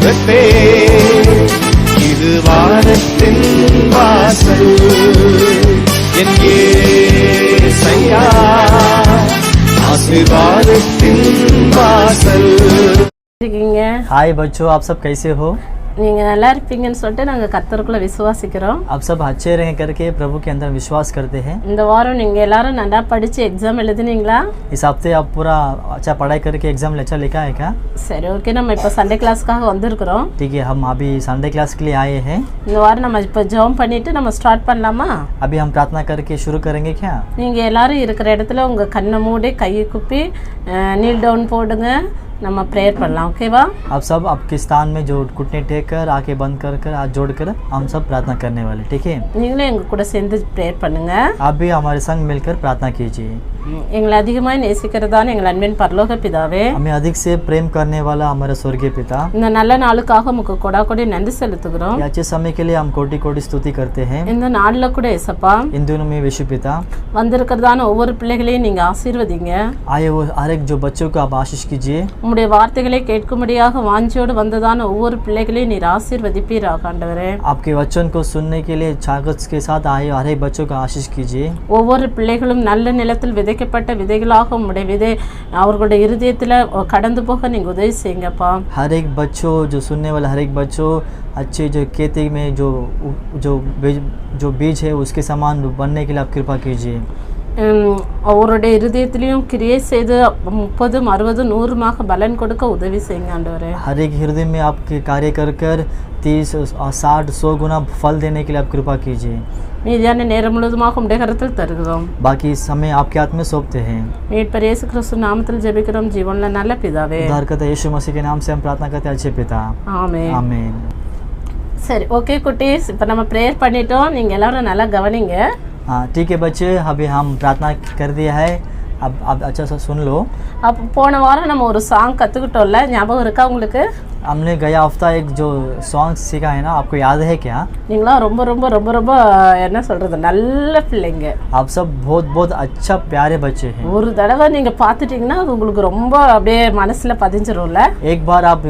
ஆசீர்வதிப்பே இது வானத்தின் வாசல் என் இயேசையா ஆசீர்வாதத்தின் வாசல். இருக்கீங்க? हाय बच्चों, आप सब कैसे हो? நீங்க நல்லா இருப்பீங்கன்னு சொல்லிட்டு நாங்க கர்த்தருக்குள்ள விசுவாசிக்கிறோம். आप सब अच्छे रहें करके प्रभु के अंदर विश्वास करते हैं. இந்த வாரம் நீங்க எல்லாரும் நல்லா படிச்சு எக்ஸாம் எழுதுனீங்களா? इस हफ्ते आप पूरा अच्छा पढ़ाई करके एग्जाम अच्छा लिखा है क्या? சரி, ஓகே. நம்ம இப்போ சண்டே கிளாஸ்க்காக வந்திருக்கிறோம். ठीक है, हम अभी संडे क्लास के लिए आए हैं. இந்த வாரம் நம்ம இப்போ ஜெபம் பண்ணிட்டு நம்ம ஸ்டார்ட் பண்ணலாமா? अभी हम प्रार्थना करके शुरू करेंगे क्या? நீங்க எல்லாரும் இருக்கிற இடத்துல உங்க கண்ணை மூடி கையை குப்பி நீல் டவுன் போடுங்க. நம்ம ப்ரேயர் பண்ணலாம். ஓகேவா? आप सब आपके स्थान में जो घुटने टेक कर आंखें बंद कर कर हाथ जोड़ कर हम सब प्रार्थना करने वाले. ठीक है, நீங்களும் எங்க கூட சேர்ந்து ப்ரேயர் பண்ணுங்க. आप भी हमारे संग मिलकर प्रार्थना कीजिए. எங்களை அதிகமாக நேசிக்கிறதான எங்கள் அன்பின் பரலோக பிதாவே, हमें अधिक से प्रेम करने वाला हमारा स्वर्गीय पिता, இந்த நல்ல நாளுக்காக உமக்கு கொடாக்கொடி நன்றி செலுத்துகிறோம். ये अच्छे समय के लिए हम कोटि कोटि स्तुति करते हैं. இந்த நாளில் கூட ஏசப்பா इन दिनों में विश्व पिता வந்திருக்கிறதான ஒவ்வொரு பிள்ளைகளையும் நீங்க ஆசீர்வதிங்க. आए वो हर एक जो बच्चों को आप आशीष कीजिए. உம்முடைய வார்த்தைகளை கேட்கும்படியாக வாஞ்சியோடு வந்ததான ஒவ்வொரு பிள்ளைகளையும் நீர் ஆசீர்வதிப்பீராக ஆண்டவரே. आपके वचन को सुनने के लिए चागत के साथ आए हर एक बच्चों को आशीष कीजिए. ஒவ்வொரு பிள்ளைகளும் நல்ல நிலத்தில் விதைக்கப்பட்ட விதைகளாக உம்முடைய விதை அவர்களுடைய இருதயத்தில் கடந்து போக நீங்க உதவி செய்யுங்கப்பா. हर एक बच्चों जो सुनने वाला हर एक बच्चों अच्छे जो खेती में जो बीज है उसके समान बनने के लिए आप कृपा कीजिए. அவருடைய இருதயத்திலையும் கிரியை செய்து 30, 60, 100 பலன் கொடுக்க உதவி செய்யுங்க ஆண்டவரே. हर एक हृदय में आपके कार्य कर कर 30, 60, 100 गुना फल देने के लिए आप कृपा कीजिए. மீதியான நேரம் முழுவதுமாக உம்முடைய கரத்தில் தருகிறோம். बाकी समय आपके हाथ में सौंपते हैं. மீட்பர் இயேசு கிறிஸ்து நாமத்தில் ஜெபிக்கிறோம் ஜீவனுள்ள நல்ல பிதாவே. उद्धारकर्ता यीशु मसीह के नाम से हम प्रार्थना करते हैं अच्छे पिता, ஆமென். आमीन. சரி, ஓகே குட்டீஸ், இப்போ நம்ம ப்ரேயர் பண்ணிட்டோம். நீங்க எல்லாரும் நல்லா கவனிங்க. हाँ ठीक है बच्चे, अभी हम प्रार्थना कर दिया है. अब अच्छा सा सुन लो. அப்போ போன வாரம் நம்ம ஒரு சாங் கற்றுக்கிட்டோம்ல, ஞாபகம் இருக்கா உங்களுக்கு? हमने गया हफ्ता एक जो सॉन्ग सीखा है ना, आपको याद है क्या? நீங்களாம் ரொம்ப ரொம்ப ரொம்ப ரொம்ப என்ன சொல்கிறது, நல்ல பிள்ளைங்க. आप सब बहुत बहुत अच्छा प्यारे बच्चे हैं. ஒரு தடவை நீங்கள் பார்த்துட்டிங்கன்னா அது உங்களுக்கு ரொம்ப அப்படியே மனசில் பதிஞ்சிரும்ல. एक बार आप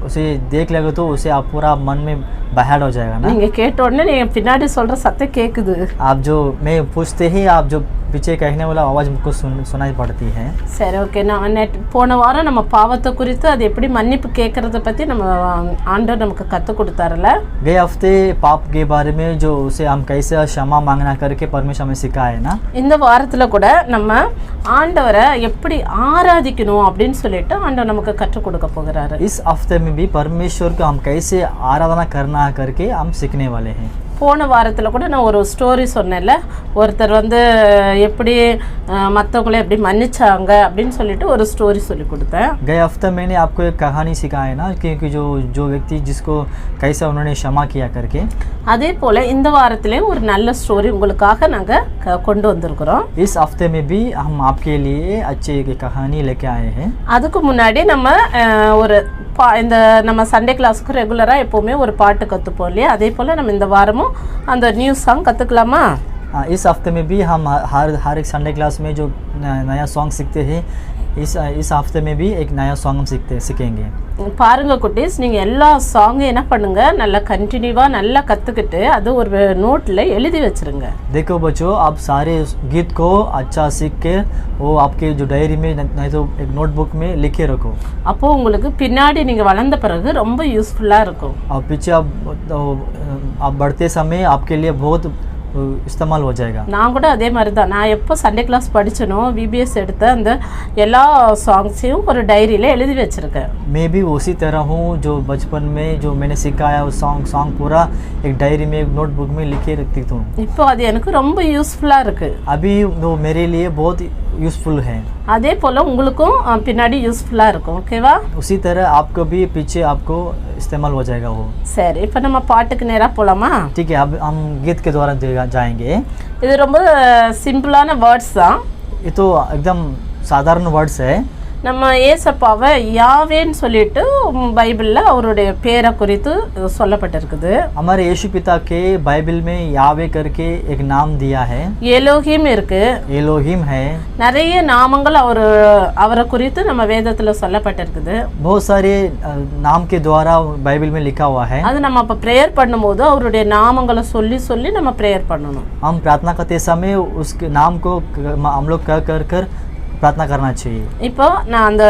उसे देख लोगे तो उसे आप पूरा मन में बहाल हो जाएगा ना. நீங்கள் கேட்ட உடனே நீங்கள் பின்னாடி சொல்கிற சத்தம் கேட்குது. आप जो मैं पूछते ही आप जो पीछे कहने वाला आवाज़ मुझको सुनाई पड़ती है. சரி, ஓகே. நான் போன வாரம் நம்ம பாவத்தை குறித்து அது எப்படி மன்னிப்பு கேட்கறத பற்றி நம்ம ஆண்டவர் நமக்கு கற்றுக் கொடுத்தாருல. गए हफ्ते पाप के बारे में जो उसे हम कैसे क्षमा मांगना करके परमेश्वर हमें सिखाया है ना. இந்த வாரத்தில் கூட நம்ம ஆண்டவரை எப்படி ஆராதிக்கணும் அப்படின்னு சொல்லிட்டு ஆண்டவர் நமக்கு கற்றுக் கொடுக்க போகிறாரு. इस हफ्ते में भी परमेश्वर को हम कैसे आराधना करना करके हम सीखने वाले हैं. போன வாரத்தில் கூட நான் ஒரு ஸ்டோரி சொன்னேன்ல, ஒருத்தர் வந்து எப்படி மற்றவங்கள எப்படி மன்னிச்சாங்க அப்படின்னு சொல்லிட்டு ஒரு ஸ்டோரி சொல்லி கொடுத்தேன். गए हफ्ते मैंने आपको एक कहानी सिखाया है ना, क्योंकि जो व्यक्ति जिसको कैसा उन्होंने क्षमा किया करके. அதே போல் இந்த வாரத்திலேயும் ஒரு நல்ல ஸ்டோரி உங்களுக்காக நாங்கள் கொண்டு வந்திருக்கிறோம். इस हफ्ते में भी हम आपके लिए अच्छी एक कहानी लेके आए हैं. அதுக்கு முன்னாடி நம்ம ஒரு இந்த நம்ம சண்டே கிளாஸுக்கு ரெகுலராக எப்போவுமே ஒரு பாட்டு கற்றுப்போம் இல்லையா, அதே போல் நம்ம இந்த வாரமும் அந்த நியூ சாங் கற்றுக்கலாமா? इस हफ्ते में भी हम हर एक संडे क्लास में जो नया सॉन्ग सीखते हैं, इस हफ्ते में भी एक नया सॉन्ग हम सीखेंगे. பாருங்க குட்டீஸ், நீங்கள் எல்லா சாங்கும் என்ன பண்ணுங்க, நல்லா கண்டினியூவாக நல்லா கற்றுக்கிட்டு அது ஒரு நோட்டில் எழுதி வச்சுருங்க. देखो बच्चों, आप सारे गीत को अच्छा सीख के वो आपके जो डायरी में नहीं तो एक नोटबुक में लिखे रखो. அப்போது உங்களுக்கு பின்னாடி நீங்கள் வளர்ந்த பிறகு ரொம்ப யூஸ்ஃபுல்லாக இருக்கும். और पीछे आप बढ़ते समय आपके लिए बहुत इस्तेमाल हो जाएगा. நான் கூட அதே மாதிரி தான். நான் எப்போ சண்டே கிளாஸ் படிச்சனோ VBS எடுத்த அந்த எல்லா சாங்ஸையும் ஒரு டைரியில் எழுதி வச்சுருக்கேன். मैं भी उसी तरह हूँ, जो बचपन में जो मैंने सिखाया वो सॉन्ग पूरा एक डायरी में एक नोटबुक में लिखे रखती हूँ. இப்போ அது எனக்கு ரொம்ப யூஸ்ஃபுல்லாக இருக்குது. अभी वो मेरे लिए बहुत यूज़फुल है. அதே போல் உங்களுக்கும் பின்னாடி யூஸ்ஃபுல்லாக இருக்கும். ஓகேவா? उसी तरह आपको भी पीछे आपको इस्तेमाल हो जाएगा वो. சரி, இப்போ நம்ம பாட்டுக்கு நேராக போகலாமா? ठीक है, अब हम गीत के द्वारा जाएंगे. இது ரொம்ப சிம்பிளான வேர்ட்ஸ் தான். ये तो एकदम साधारण वर्ड्स है. நம்ம ஏசப்பாவை யாவேன்னு சொல்லிட்டு பைபிளில் அவருடைய பேரை குறித்து சொல்லப்பட்டிருக்குது. हमारे यीशु पिता के बाइबल में यावे करके एक नाम दिया है. எலோஹிம் இருக்கு, एलोहिम है. நிறைய நாமங்கள் அவரை குறித்து நம்ம வேதத்தில் சொல்லப்பட்டிருக்குது. बहुत सारे नाम के द्वारा बाइबल में लिखा हुआ है. அது நம்ம அப்போ ப்ரேயர் பண்ணும்போது அவருடைய நாமங்களை சொல்லி சொல்லி நம்ம ப்ரேயர் பண்ணணும். हम प्रार्थना करते समय उसके नाम को हम लोग कर प्रार्थना करना चाहिए. இப்போ நான் அந்த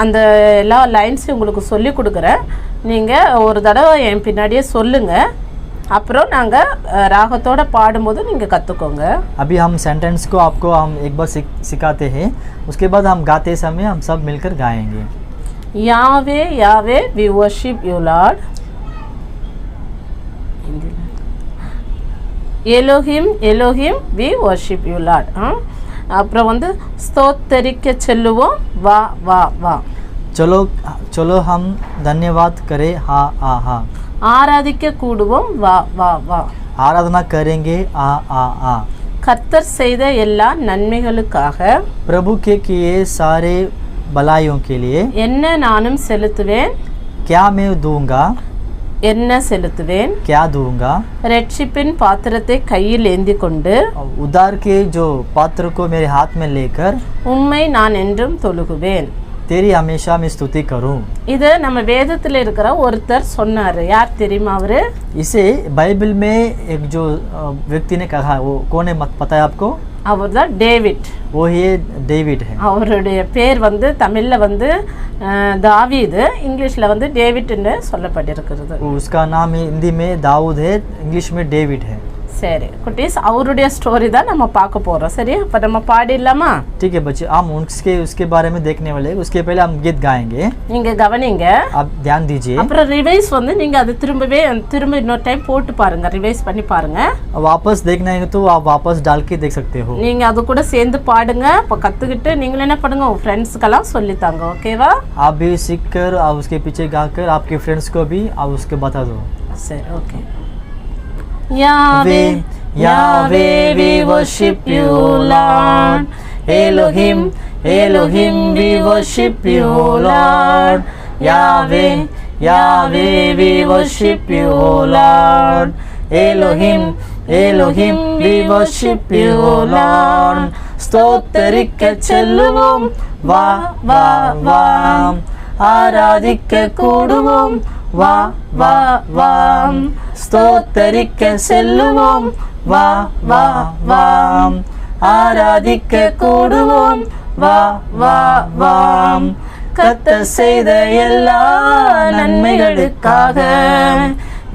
அந்த எல்லா லைன்ஸையும் உங்களுக்கு சொல்லி கொடுக்குறேன். நீங்கள் ஒரு தடவை என் பின்னாடியே சொல்லுங்கள். அப்புறம் நாங்கள் ராகத்தோட பாடும்போது நீங்கள் கற்றுக்கோங்க. अभी हम सेंटेंस को आपको हम एक बार सिखाते हैं. उसके बाद हम गाते समय हम सब मिलकर गाएंगे. Yahweh Yahweh we worship you Lord. Elohim Elohim we worship you Lord. அப்புறம் வந்து ஸ்தோத்தரிக்க செல்லுவோம், வா வா வா. चलो चलो हम धन्यवाद करें, हा आ हा. ஆராதிக்க கூடுவோம், வா வா வா. आराधना करेंगे, आ आ आ. கர்த்தர் செய்த எல்லா நன்மைகளுக்காக प्रभु के किए सारे भलाइयों के लिए என்ன நானும் செலுத்துவேன், क्या मैं दूंगा, என்ன செலுத்துவேன். क्या दूंगा. ரட்சிப்பின் பாத்திரத்தை கையில் ஏந்தி கொண்டு उद्धार के जो पात्र को मेरे हाथ में लेकर உம்மை நான் என்றும் தொழுகுவேன். तेरी हमेशा मैं स्तुति करूं. இது நம்ம வேதத்தில் இருக்கிற ஒருத்தர் சொன்னார். யார் தெரியுமா அவரு? इसे बाइबल में एक जो व्यक्ति ने कहा, वो कौन है पता है आपको? அவர் தான் டேவிட். वो ये डेविड है. அவருடைய பேர் வந்து தமிழில் வந்து தாவீது, இங்கிலீஷில் வந்து டேவிட்னு சொல்லப்பட்டிருக்கிறது. उसका नाम हिंदी में दाऊद है, इंग्लिश में डेविड है. சரி குட்டீஸ், அவருடைய ஸ்டோரி தான் நம்ம பார்க்க போகிறோம். சரி, அப்போ நம்ம பாடிடலாமா? ठीक है बच्चे, हम उसके बारे में देखने वाले. उसके पहले हम गीत गाएंगे. நீங்கள் கவனிங்க, आप ध्यान दीजिए. அப்புறம் ரிவைஸ் வந்து நீங்கள் அது திரும்ப இன்னொரு டைம் போட்டு பாருங்க, ரிவைஸ் பண்ணி பாருங்க. वापस देखना है तो आप वापस डाल के देख सकते हो. நீங்கள் அது கூட சேர்ந்து பாடுங்க. இப்போ கற்றுக்கிட்டு நீங்களும் என்ன பண்ணுங்க, உங்கள் ஃப்ரெண்ட்ஸுக்கெல்லாம் சொல்லித்தாங்க. ஓகேவா? आप भी सीख कर आप उसके पीछे गाकर आपके फ्रेंड्स को भी आप उसके बता दो. சரி, okay. Yahweh, Yahweh, we worship you, Lord. Elohim, Elohim, we worship you, Lord. Yahweh, Yahweh, we worship you, Lord. Elohim, Elohim, we worship you, Lord. ஸ்தோத்தரிக்க செல்லுவோம், வா வா வா. ஆராதிக்க கூடுவோம், வா வா வா. ஸ்தோத்தரிக்க செல்லுவோம், வா வா வா. ஆராதிக்க கூடுவோம், வா வா வா. கர்த்தர் செய்த எல்லா நன்மைகளுக்காக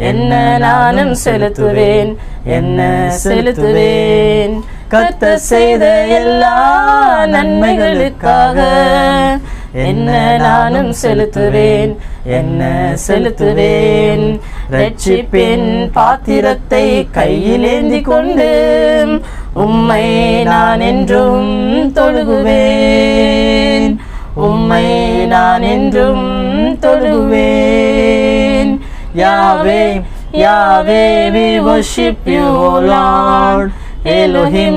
என்ன நானும் செலுத்துவேன், என்ன செலுத்துவேன். கர்த்தர் செய்த எல்லா நன்மைகளுக்காக என்ன நானும் செலுத்துவேன், என்ன செலுத்துவேன். ரட்சிப்பின் பாத்திரத்தை கையில் ஏந்தி கொண்டு உம்மை நான் என்றும் தொழுகுவேன், உம்மை நான் என்றும் தொழுகுவேன். யாவே யாவே we worship you, Lord. Elohim,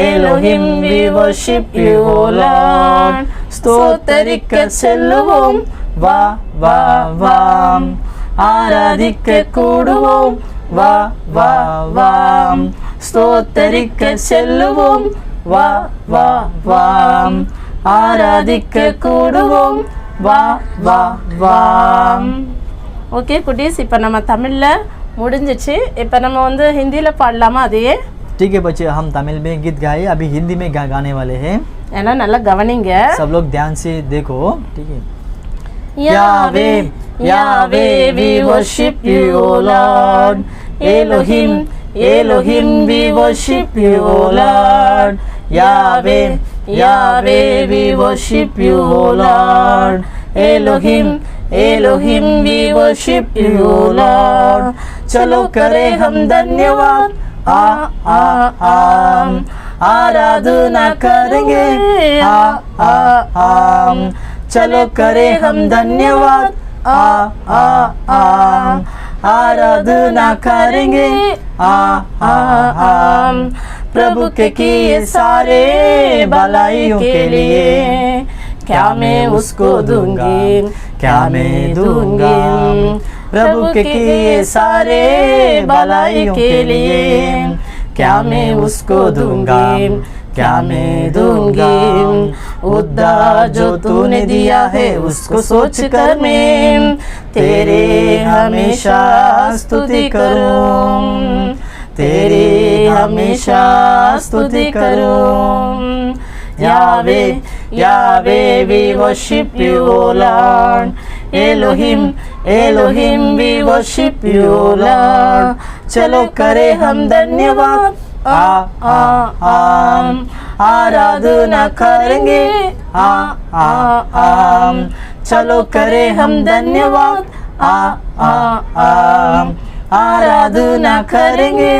Elohim, we worship you, Lord. ஸ்தோத்தரிக்க செல்லுவோம், வா வா வா. ஆராதிக்க கூடுவோம், வா வா வா. ஸ்தோத்தரிக்க செல்லுவோம், வா வா வா. ஆராதிக்க கூடுவோம், வா வா வா. ஓகே குட்டீஸ், இப்போ நம்ம தமிழில் முடிஞ்சிச்சு. இப்போ நம்ம வந்து ஹிந்தியில் பாடலாமா அதையே? ठीक है बच्चे, हम तमिल में गीत गाए, अभी हिंदी में गाने वाले हैं. ஏன்னா நல்லா கவனிங்க, सब लोग ध्यान से देखो. ठीक है. यावे यावे we worship you, Lord. Elohim, Elohim, we worship you, Lord. Yahweh, Yahweh, we worship you, Lord. Elohim, Elohim, we worship you, Lord. चलो करें हम धन्यवाद, आ आ आ. आराधना करेंगे, आ आ आ. चलो करें हम धन्यवाद, आ आ आ. आराधना करेंगे प्रभु के किए सारे भलाइयों के लिए क्या मैं उसको दूंगी, क्या मैं दूंगी। प्रभु के किए सारे भलाइयों के लिए क्या मैं उसको दूंगा, क्या मैं दूंगी। उद्धार जो तूने दिया है उसको सोच कर मैं तेरे हमेशा स्तुति करूं, तेरी हमेशा स्तुति करूं। यावे यावे we worship you O Lord, Elohim Elohim we worship you O Lord। चलो करे हम धन्यवाद आराधना करेंगे चलो करे हम धन्यवाद आराधना करेंगे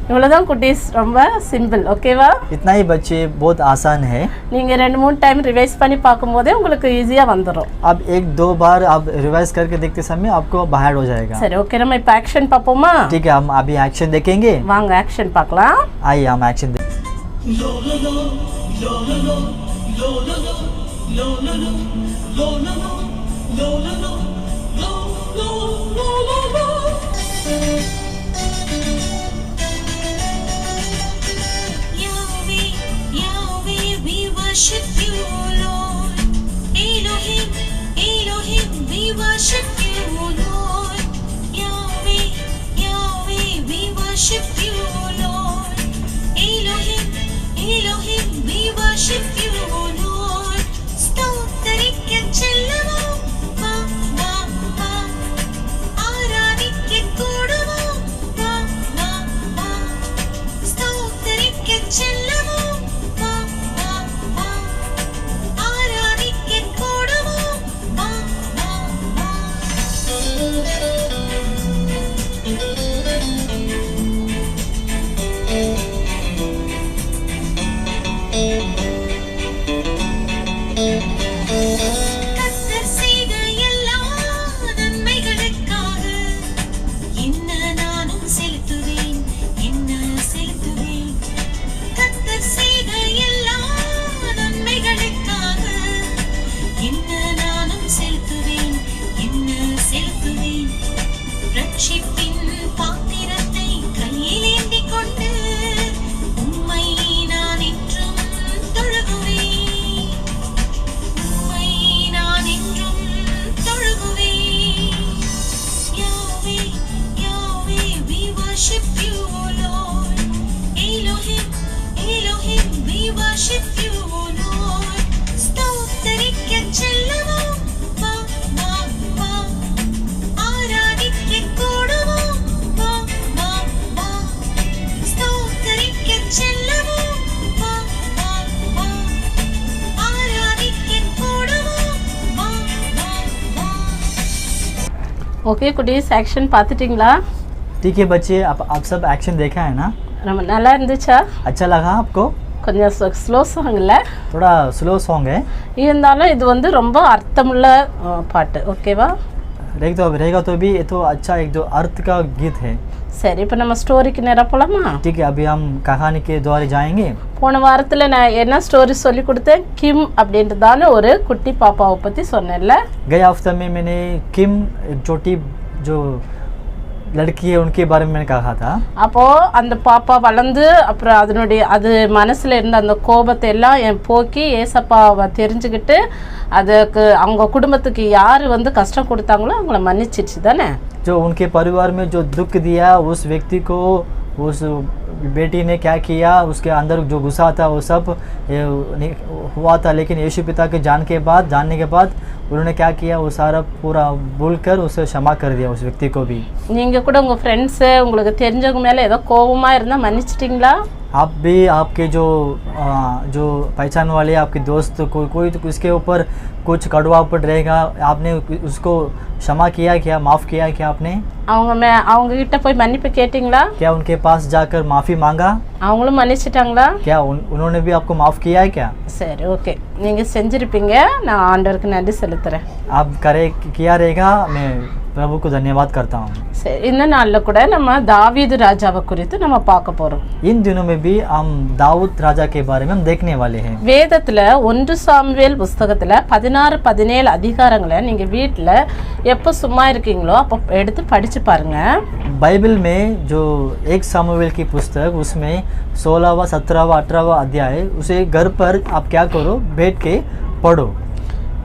இவ்வளவுதான் குட்டீஸ், ரொம்ப சிம்பிள். ஓகேவா? इतना ही बच्चे, बहुत आसान है। நீங்க 2-3 டைம் ரிவைஸ் பண்ணி பாக்கும்போதே உங்களுக்கு ஈஸியா வந்துரும். अब 1-2 बार आप रिवाइज करके देखते समय आपको बाहर हो जाएगा। சரி, ஓகே, நம்ம இப்ப ஆக்ஷன் பாப்போமா? ठीक है, हम अभी एक्शन देखेंगे। வாங்க ஆக்ஷன் பார்க்கலாம். आइए हम एक्शन देखें। Worship you, Lord. Elohim, Elohim, we worship you, Lord. Yahweh, Yahweh, we worship you, Lord. Elohim, Elohim, we worship you, Lord. Stotharikka chellavo, va va va. Aaradhikka koodavo, va va va. Stotharikka chellavo. Okay குட்டீஸ், action பார்த்துட்டீங்களா? ठीक है बच्चे, आप सब action देखा है ना? நம்ம நல்லா இருந்துச்சா? अच्छा लगा आपको? கொஞ்சம் ஸ்லோ சாங் இல்ல? थोड़ा स्लो सॉन्ग है, இருந்தாலும் இது வந்து ரொம்ப அர்த்தமுள்ள பாட்டு. ஓகேவா? रहेगा तो भी ये तो अच्छा एक दो अर्थ का गीत है। சரி, இப்போ நம்ம ஸ்டோரிக்கு நேரா போலாமா? ठीक है, अभी हम कहानी के द्वारा जाएंगे। போன வாரத்தில் நான் என்ன ஸ்டோரி சொல்லி கொடுத்தேன்? கிம் அப்படின்றதால ஒரு குட்டி பாப்பாவை பற்றி சொன்னேன்ல. गए हफ्ते में मैंने किम, एक छोटी जो लड़की है उनके बारे में मैंने कहा था। அப்போது அந்த பாப்பா வளர்ந்து அப்புறம் அது மனசில் இருந்த அந்த கோபத்தை எல்லாம் போக்கி ஏசப்பாவை தெரிஞ்சுக்கிட்டு அதுக்கு அவங்க குடும்பத்துக்கு யார் வந்து கஷ்டம் கொடுத்தாங்களோ அவங்கள மன்னிச்சிச்சு தானே? जो उनके परिवार में जो दुख दिया उस व्यक्ति को उस बेटी ने क्या किया, उसके अंदर जो गुस्सा था वो सब हुआ था, लेकिन यीशु पिता के जानने के बाद उन्होंने क्या किया, वो सारा पूरा भूल कर उसे क्षमा कर दिया उस व्यक्ति को भी। நீங்கள் கூட உங்கள் ஃப்ரெண்ட்ஸு உங்களுக்கு தெரிஞ்சவங்க மேலே ஏதோ கோபமாக இருந்தால் மன்னிச்சிட்டிங்களா? आप भी आपके जो पहचान वाले आपके दोस्त कोई तो उसके ऊपर कुछ कड़वापन रहेगा, आपने उसको क्षमा किया क्या, माफ़ किया क्या आपने? அவங்க கிட்ட போய் மன்னிப்பு கேட்டிங்களா? क्या उनके पास जाकर माफ़ी मांगा? அவங்களும் மன்னிச்சிட்டாங்களா? क्या उन्होंने भी आपको माफ़ किया है क्या? சரி, ஓகே. நீங்கள் செஞ்சுருப்பீங்க, நான் ஆண்டவருக்கு நன்றி செலுத்துகிறேன். आप किया रहेगा, मैं प्रभु को धन्यवाद करता हूँ. சரி, இந்த நாளில் கூட நம்ம தாவீது ராஜாவை குறித்து நம்ம பார்க்க போகிறோம். इन दिनों में भी हम दाऊद राजा के बारे में हम देखने वाले हैं. வேதத்தில் 1 சாமுவேல் புஸ்தகத்தில் 16-17 அதிகாரங்களை நீங்கள் வீட்டில் எப்போ சும்மா இருக்கீங்களோ அப்போ எடுத்து படித்து பாருங்க. बाइबल में जो 1 सामुएल की पुस्तक, उसमें 16वां 17वां 18वां अध्याय, उसे घर पर आप क्या करो, बैठ के पढ़ो.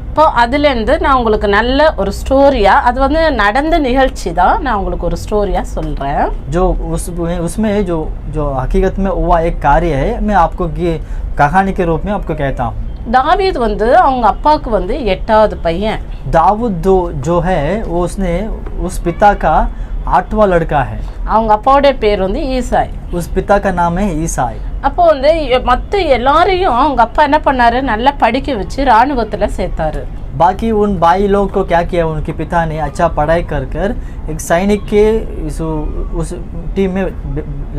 இப்போ அதுலேருந்து நான் உங்களுக்கு நல்ல ஒரு ஸ்டோரியாக, அது வந்து நடந்த நிகழ்ச்சி தான், நான் உங்களுக்கு ஒரு ஸ்டோரியாக சொல்கிறேன். जो उसमें जो हकीकत में हुआ एक कार्य है, मैं आपको ये कहानी के रूप में आपको कहता हूँ. தாவீது வந்து அவங்க அப்பாவுக்கு வந்து 8வது பையன். दाऊद जो है वो उसने उस पिता का 8वां लड़का है. அவங்க அப்பாவுடைய பேர் வந்து ஈசாய். उस पिता का नाम है ईसाई. அப்போ வந்து மற்ற எல்லாரையும் அவங்க அப்பா என்ன பண்ணாரு, நல்லா படிக்க வச்சு இராணுவத்தில் சேர்த்தாரு. बाकी उन भाई लोग को क्या किया, उनके पिता ने अच्छा पढ़ाई कर एक सैनिक के उस टीम में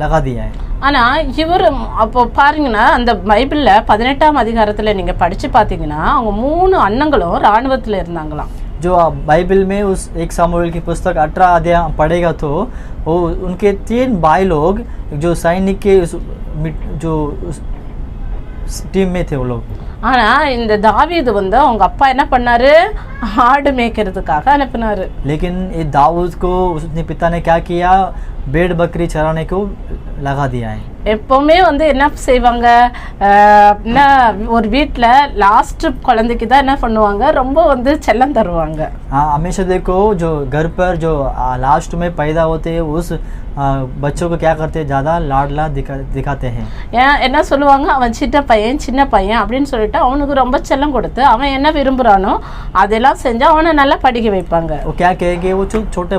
लगा दिया है. ஆனால் இவர் அப்போ பாருங்கன்னா அந்த பைபிளில் 18ஆம் அதிகாரத்தில் நீங்கள் படித்து பார்த்தீங்கன்னா அவங்க 3 அண்ணங்களும் இராணுவத்தில் இருந்தாங்களாம். जो आप बाइबल में उस 1 सामुएल की पुस्तक 18 अध्याय पढ़ेगा तो वो उनके 3 भाई लोग जो सैनिक के जो टीम में थे वो लोग. ஆனால் இந்த தாவீது வந்து அவங்க அப்பா என்ன பண்ணாரு, ஆடு மேய்க்கிறதுக்காக அனுப்பினாரு. लेकिन ये दाऊद को उसने पिता ने क्या किया, भेड़ बकरी चराने को लगा दिया है. எப்போவுமே வந்து என்ன செய்வாங்க அப்படின்னா, ஒரு வீட்டில் லாஸ்ட் குழந்தைக்கு தான் என்ன பண்ணுவாங்க, ரொம்ப வந்து செல்லம் தருவாங்க. हाँ, हमेशा देखो जो घर पर जो लास्ट में पैदा होते हैं उस बच्चों को क्या करते हैं, ज़्यादा लाडला दिखाते हैं. ஏன் என்ன சொல்லுவாங்க, அவன் சின்ன பையன் அப்படின்னு சொல்லிட்டு அவனுக்கு ரொம்ப செல்லம் கொடுத்து அவன் என்ன விரும்புகிறானோ அதெல்லாம் செஞ்சு அவனை நல்லா படிக்க வைப்பாங்க. वो क्या कहेंगे, वो छोटे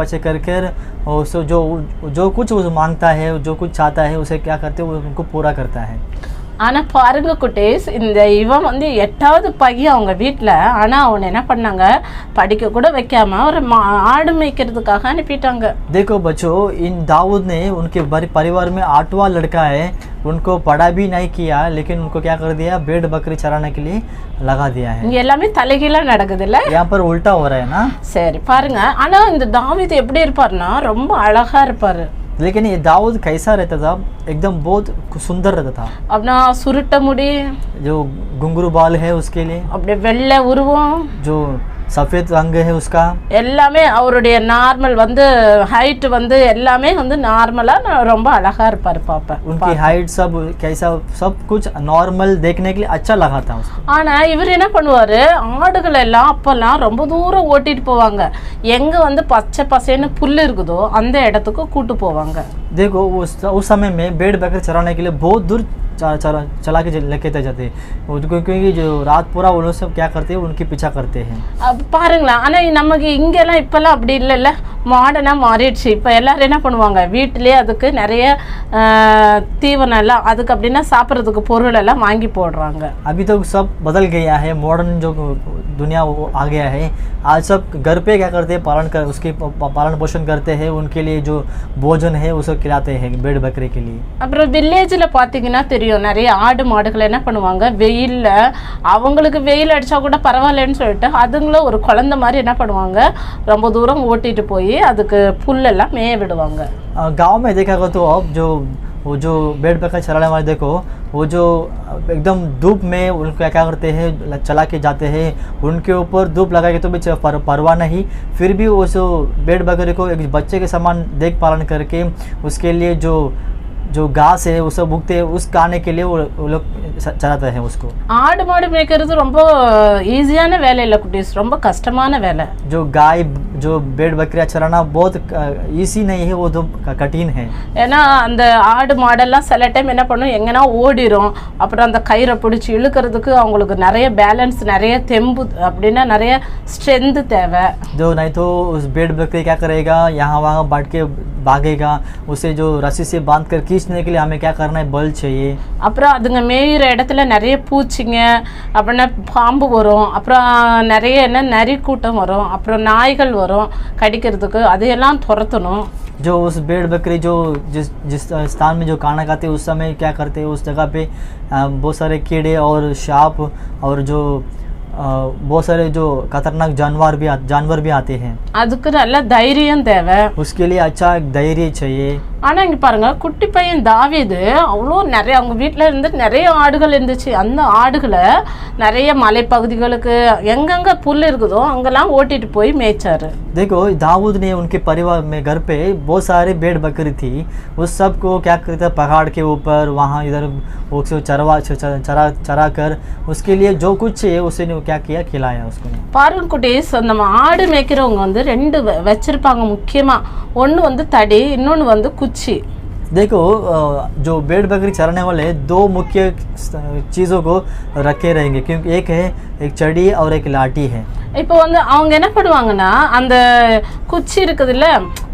बच्चे कर जो कुछ वो मांगता है, जो कुछ चाहता है, उसे क्या करते हैं, वो उनको पूरा करता है. ஆனால் பாருங்க குட்டீஸ், இந்த இவன் வந்து 8வது பையன் அவங்க வீட்டில். ஆனால் அவனை என்ன பண்ணாங்க, படிக்க கூட வைக்காம ஒரு ஆடு மேய்க்கிறதுக்காக அனுப்பிட்டாங்க. देखो बच्चों, इन दाऊद ने उनके परिवार में 8वां लड़का है, उनको पढ़ा भी नहीं किया, लेकिन उनको क्या कर दिया, भेड़ बकरी चराने के लिए लगा दिया है. இங்கே எல்லாமே தலைகீழாக நடக்குதுல்ல, यहाँ पर उल्टा हो रहा है ना. சரி பாருங்க. ஆனால் இந்த தாவீது எப்படி இருப்பார்னா ரொம்ப அழகா இருப்பார். लेकिन ये दाऊद कैसा रहता था, एकदम बहुत सुंदर रहता था. அப்படின்னா சுருட்ட முடி, जो घुंघरू बाल है उसके लिए, அப்படியே வெள்ளை உருவம், जो सफ़ेद रंग है उसका, எல்லாமே அவருடைய நார்மல் வந்து ஹைட் வந்து எல்லாமே வந்து நார்மலாக ரொம்ப அழகா இருப்பார் பாப்பா. उनकी हाइट सब कैसा, सब कुछ नॉर्मल देखने के लिए अच्छा लगा था उसको. ஆனால் इवर என்ன பண்ணுவார், ஆடுகள் எல்லாம் அப்போல்லாம் ரொம்ப தூரம் ஓட்டிட்டு போவாங்க. எங்கே வந்து பச்சை பசேன்னு புல் இருக்குதோ அந்த இடத்துக்கு கூட்டு போவாங்க. देखो उस समय में भेड़ बकरी चराने के लिए बहुत दूर चला के लेके जाते हैं, क्योंकि जो रात पूरा वो लोग सब क्या करते हैं, उनकी पीछा करते हैं. பாருங்களேன். ஆனால் நமக்கு இங்கெல்லாம் இப்போல்லாம் அப்படி இல்லைல்ல, மாடர்னாக மாறிடுச்சு. இப்போ எல்லோரும் என்ன பண்ணுவாங்க, வீட்டிலேயே அதுக்கு நிறைய தீவனம் எல்லாம், அதுக்கு அப்படின்னா சாப்பிட்றதுக்கு பொருள் எல்லாம் வாங்கி போடுறாங்க. अभी तो सब बदल गया है, मॉडर्न जो दुनिया आ गया है. आज सब घर पे क्या करते हैं, उसकी पालन पोषण करते हैं, उनके लिए जो भोजन है उसे खिलाते हैं भेड़ बकरी के लिए. அப்புறம் வில்லேஜில் பார்த்தீங்கன்னா தெரியும், நிறைய ஆடு மாடுகள் என்ன பண்ணுவாங்க, வெயிலில் அவங்களுக்கு வெயில் அடித்தா கூட பரவாயில்லன்னு சொல்லிட்டு அதுங்களும் ஒரு குழந்தை மாதிரி என்ன பண்ணுவாங்க, ரொம்ப தூரம் ஓட்டிட்டு போய் அதுக்கு புல்லெல்லாம் மேய விடுவாங்க. गांव में देखा तो अब जो भेड़ बकरी चराने वाले देखो, वो जो एकदम धूप में उनको क्या करते हैं, चला के जाते हैं, उनके ऊपर धूप लगा के तो भी परवाह नहीं, फिर भी वो जो भेड़ बकरी को एक बच्चे के समान देख पालन करके उसके लिए जो घास है वो सब उगते हैं, उस खाने के लिए वो लोग चलाते हैं उसको. ஆடு மாடு மேய்க்கிறது ரொம்ப ஈஸியான வேலை இல்லை குட்டீஸ், ரொம்ப கஷ்டமான வேலை. जो गाय जो भेड़ बकरियाँ चराना बहुत ईजी नहीं है, वो तो कठिन है. ஏன்னா அந்த ஆடு மாடெல்லாம் சில டைம் என்ன பண்ணும், எங்கன்னா ஓடிடும். அப்புறம் அந்த கயிறை பிடிச்சி இழுக்கிறதுக்கு அவங்களுக்கு நிறைய பேலன்ஸ், நிறைய தெம்பு அப்படின்னா நிறைய ஸ்ட்ரென்த் தேவை. जो नहीं तो उस भेड़ बकरी क्या करेगा, यहाँ वहाँ बैठ के भागेगा, उसे जो रस्सी से बांध कर खींचने के लिए हमें क्या करना है, बल चाहिए। அப்புறம் அதுங்க மேயிற இடத்துல நிறைய பூச்சிங்க, அப்படின்னா பாம்பு வரும், அப்புறம் நிறைய என்ன நரி கூட்டம் வரும், அப்புறம் நாய்கள் வரும் கடிக்கிறதுக்கு, அதையெல்லாம் துரத்தணும். जो उस भेड़ बकरी जो जिस स्थान में जो खाना खाते उस समय क्या करते हैं, उस जगह पे बहुत सारे कीड़े और सांप और जो बहुत सारे जो खतरनाक जानवर भी आते हैं। அதுக்கு நல்ல தைரியம் தேவை. उसके लिए अच्छा धैर्य चाहिए। ஆனால் இங்கே பாருங்க, குட்டி பையன் தாவீது அவ்வளோ நிறைய அவங்க வீட்டில் இருந்து நிறைய ஆடுகள் இருந்துச்சு. அந்த ஆடுகளை நிறைய மலைப்பகுதிகளுக்கு எங்கெங்கே புல் இருக்குதோ அங்கெல்லாம் ஓட்டிட்டு போய் மேய்ச்சாரு. देखो दाऊद ने उनके परिवार में घर पे बहुत सारे भेड़ बकरी थी, उस सब को क्या करता, पहाड़ के ऊपर वहाँ इधर उसको चरा कर उसके लिए जो कुछ चाहिए उसे क्या किया, खिलाया उसको। பாருங்க குட்டீஸ், நம்ம ஆடு மேய்க்கிறவங்க வந்து ரெண்டு வச்சிருப்பாங்க முக்கியமாக. ஒன்று வந்து தடி, இன்னொன்று வந்து குச்சி. देखो जो भेड़ बकरी चराने वाले दो मुख्य चीज़ों को रखे रहेंगे, क्योंकि एक है एक चड़ी और एक लाठी है। இப்போ வந்து அவங்க என்ன பண்ணுவாங்கன்னா, அந்த குச்சி இருக்குதுல்ல,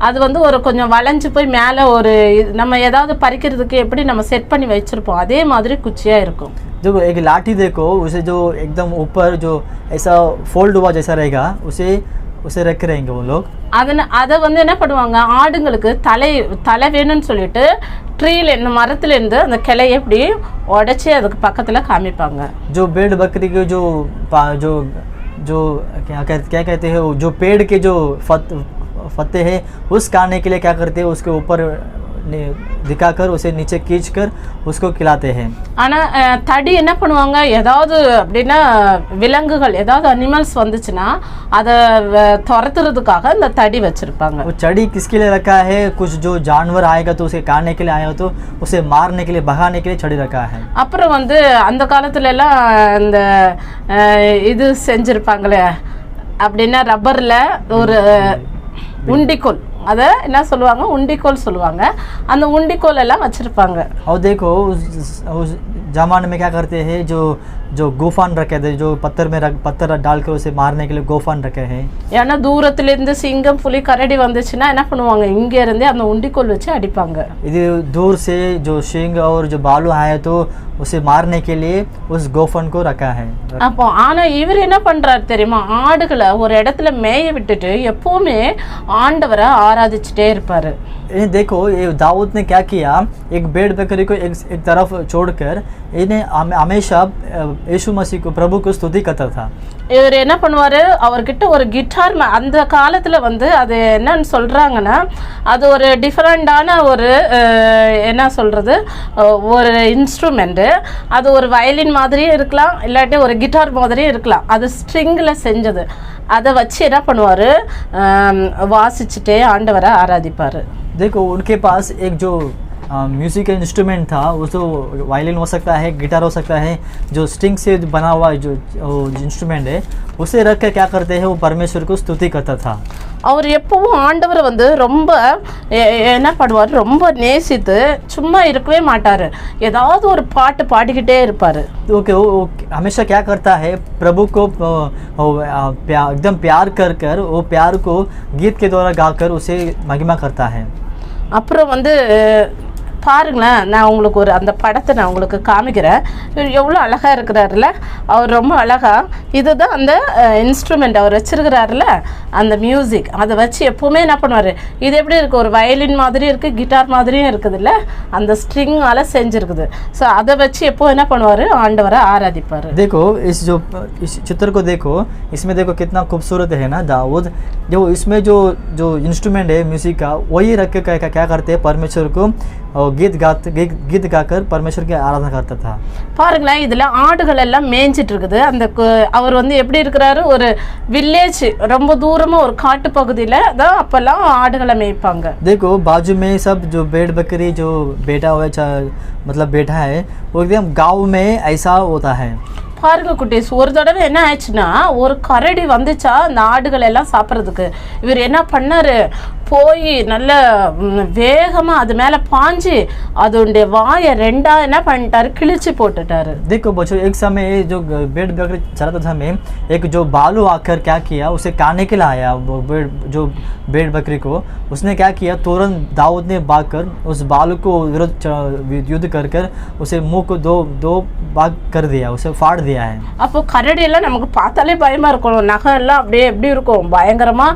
அது வந்து ஒரு கொஞ்சம் வளைஞ்சு போய் மேலே ஒரு நம்ம ஏதாவது பறிக்கிறதுக்கு எப்படி நம்ம செட் பண்ணி வச்சுருப்போம் அதே மாதிரி குச்சியாக இருக்கும். देखो एक लाठी देखो, उसे जो एकदम ऊपर जो ऐसा फोल्ड हुआ जैसा रहेगा उसे रख रहेंगे वो लोग। அதை வந்து என்ன பண்ணுவாங்க, ஆடுங்களுக்கு தலை வேணும்னு சொல்லிட்டு ட்ரீல இந்த மரத்துலேருந்து அந்த கிளையை எப்படி உடச்சி அதுக்கு பக்கத்தில் காமிப்பாங்க. जो भेड़ बकरी के जो जो क्या कहते हैं, जो पेड़ के जो पत्ते हैं उस काटने के लिए क्या करते हैं, उसके ऊपर दिखाकर उसे नीचे खींच कर उसको खिलाते हैं। ஆனால் தடி என்ன பண்ணுவாங்க, ஏதாவது அப்படின்னா விலங்குகள் ஏதாவது அனிமல்ஸ் வந்துச்சுன்னா அதை துரத்துறதுக்காக இந்த தடி வச்சிருப்பாங்க. वो चड़ी किसके लिए रखा है, कुछ जो जानवर आएगा तो उसे काटने के लिए आएगा तो उसे मारने के लिए, भगाने के लिए चड़ी रखा है। அப்புறம் வந்து அந்த காலத்துல எல்லாம் இந்த இது செஞ்சிருப்பாங்களே, அப்படின்னா ரப்பரில் ஒரு உண்டிக்கோல், அதை என்ன சொல்லுவாங்க, உண்டிக்கோல் சொல்லுவாங்க. அந்த உண்டிக்கோல் எல்லாம் வச்சிருப்பாங்க. और देखो उस जमाने में क्या करते हैं, जो गोफान रखे थे, जो पत्थर डालकर उसे मारने के लिए गोफान रखे हैं। ஏன்னா தூரத்துலேருந்து சிங்கம் புலி கரடி வந்துச்சுன்னா என்ன பண்ணுவாங்க, இங்கே இருந்தே அந்த உண்டிக்கோல் வச்சு அடிப்பாங்க. இது दूर से जो सिंह और जो भालू आए तो उसे मारने के लिए उस गोफन को रखा है। அப்போ ஆனால் இவர் என்ன பண்ணுறாரு தெரியுமா, ஆடுகளை ஒரு இடத்துல மேய விட்டுட்டு எப்போவுமே ஆண்டவரை ஆராதிச்சுட்டே இருப்பார். ये देखो ये दाऊद ने क्या किया, एक भेड़ बकरी को एक तरफ छोड़कर इन्हें हमेशा यीशु मसीह को, प्रभु को स्तुति करता था। இவர் என்ன பண்ணுவார், அவர்கிட்ட ஒரு கிட்டார், அந்த காலத்தில் வந்து அது என்னன்னு சொல்கிறாங்கன்னா, அது ஒரு டிஃப்ரெண்டான ஒரு என்ன சொல்கிறது, ஒரு இன்ஸ்ட்ருமெண்ட்டு. அது ஒரு வயலின் மாதிரியும் இருக்கலாம், இல்லாட்டி ஒரு கிட்டார் மாதிரியும் இருக்கலாம். அது ஸ்ட்ரிங்கில் செஞ்சது. அதை வச்சு என்ன பண்ணுவார், வாசிச்சுட்டே ஆண்டவரை ஆராதிப்பார். देखो उनके पास एक जो म्यूजिकल इंस्ट्रूमेंट था, वो तो वायलिन हो सकता है, गिटार हो सकता है, जो स्ट्रिंग से बना हुआ जो इंस्ट्रूमेंट है उसे रख कर क्या करते हैं, वो परमेश्वर को स्तुति करता था। அவர் எப்பவும் ஆண்டவரை வந்து ரொம்ப என்ன பண்ணுவார், ரொம்ப நேசித்து சும்மா இருக்கவே மாட்டார், ஏதாவது ஒரு பாட்டு பாடிக்கிட்டே இருப்பார். ओके वो हमेशा क्या करता है, प्रभु को एकदम प्यार कर वो प्यार को गीत के द्वारा गाकर उसे महिमा करता है। அப்புறம் வந்து பாருங்களேன், நான் உங்களுக்கு ஒரு அந்த படத்தை நான் உங்களுக்கு காமிக்கிறேன். எவ்வளோ அழகாக இருக்கிறாருல, அவர் ரொம்ப அழகாக. இதுதான் அந்த இன்ஸ்ட்ருமெண்ட் அவர் வச்சுருக்கிறாருல, அந்த மியூசிக். அதை வச்சு எப்போவுமே என்ன பண்ணுவார், இது எப்படி இருக்குது, ஒரு வயலின் மாதிரி இருக்குது, கிட்டார் மாதிரியும் இருக்குதுல்ல, அந்த ஸ்ட்ரிங்கால் செஞ்சுருக்குது. ஸோ அதை வச்சு எப்போ என்ன பண்ணுவார், ஆண்டவரை ஆராதிப்பார். देखो इस चित्र को देखो, इसमें देखो कितना खूबसूरत है ना दाऊद। जो इसमें जो इंस्ट्रूमेंट है म्यूजिक का, वही रख के क्या करते हैं, परमेश्वर को गीत गाकर परमेश्वर की आराधना करता था। பாருங்களேன், இதில் ஆடுகள் எல்லாம் மேய்ஞ்சிட்டு இருக்குது. அந்த அவர் வந்து எப்படி இருக்கிறாரு, ஒரு வில்லேஜ், ரொம்ப தூரமாக ஒரு காட்டு பகுதியில் தான் அப்போல்லாம் ஆடுகளை மேய்ப்பாங்க. देखो बाजू में सब जो भेड़ बकरी जो बेटा हुआ मतलब बेटा है, वो एकदम गाँव में ऐसा होता है। பாருங்க குட்டீஸ், ஒரு தடவை என்ன ஆயிடுச்சுன்னா, ஒரு கரடி வந்துச்சா அந்த ஆடுகள் எல்லாம் சாப்பிட்றதுக்கு. இவர் என்ன பண்ணாரு, போய் நல்ல வேகமா அது மேல பாஞ்சு அதோடைய வாயை ரெண்டா என்ன பண்ணிட்டாரு, கிழிச்சு போட்டுட்டாரு. देखो बच्चों, एक समय जो भेड़ बकरी चलाता था में एक जो भालू आकर क्या किया, उसे खाने के लिए आया जो भेड़ बकरी को। उसने क्या किया, तुरंत दाऊद ने भागकर उस भालू को युद्ध कर कर उसे मुंह को दो भाग कर दिया, उसे फाड़ दिया है। அப்போ கரடி எல்லாம் நமக்கு பார்த்தாலே பயமா இருக்கும். நகம் எல்லாம் அப்படியே எப்படி இருக்கும், பயங்கரமா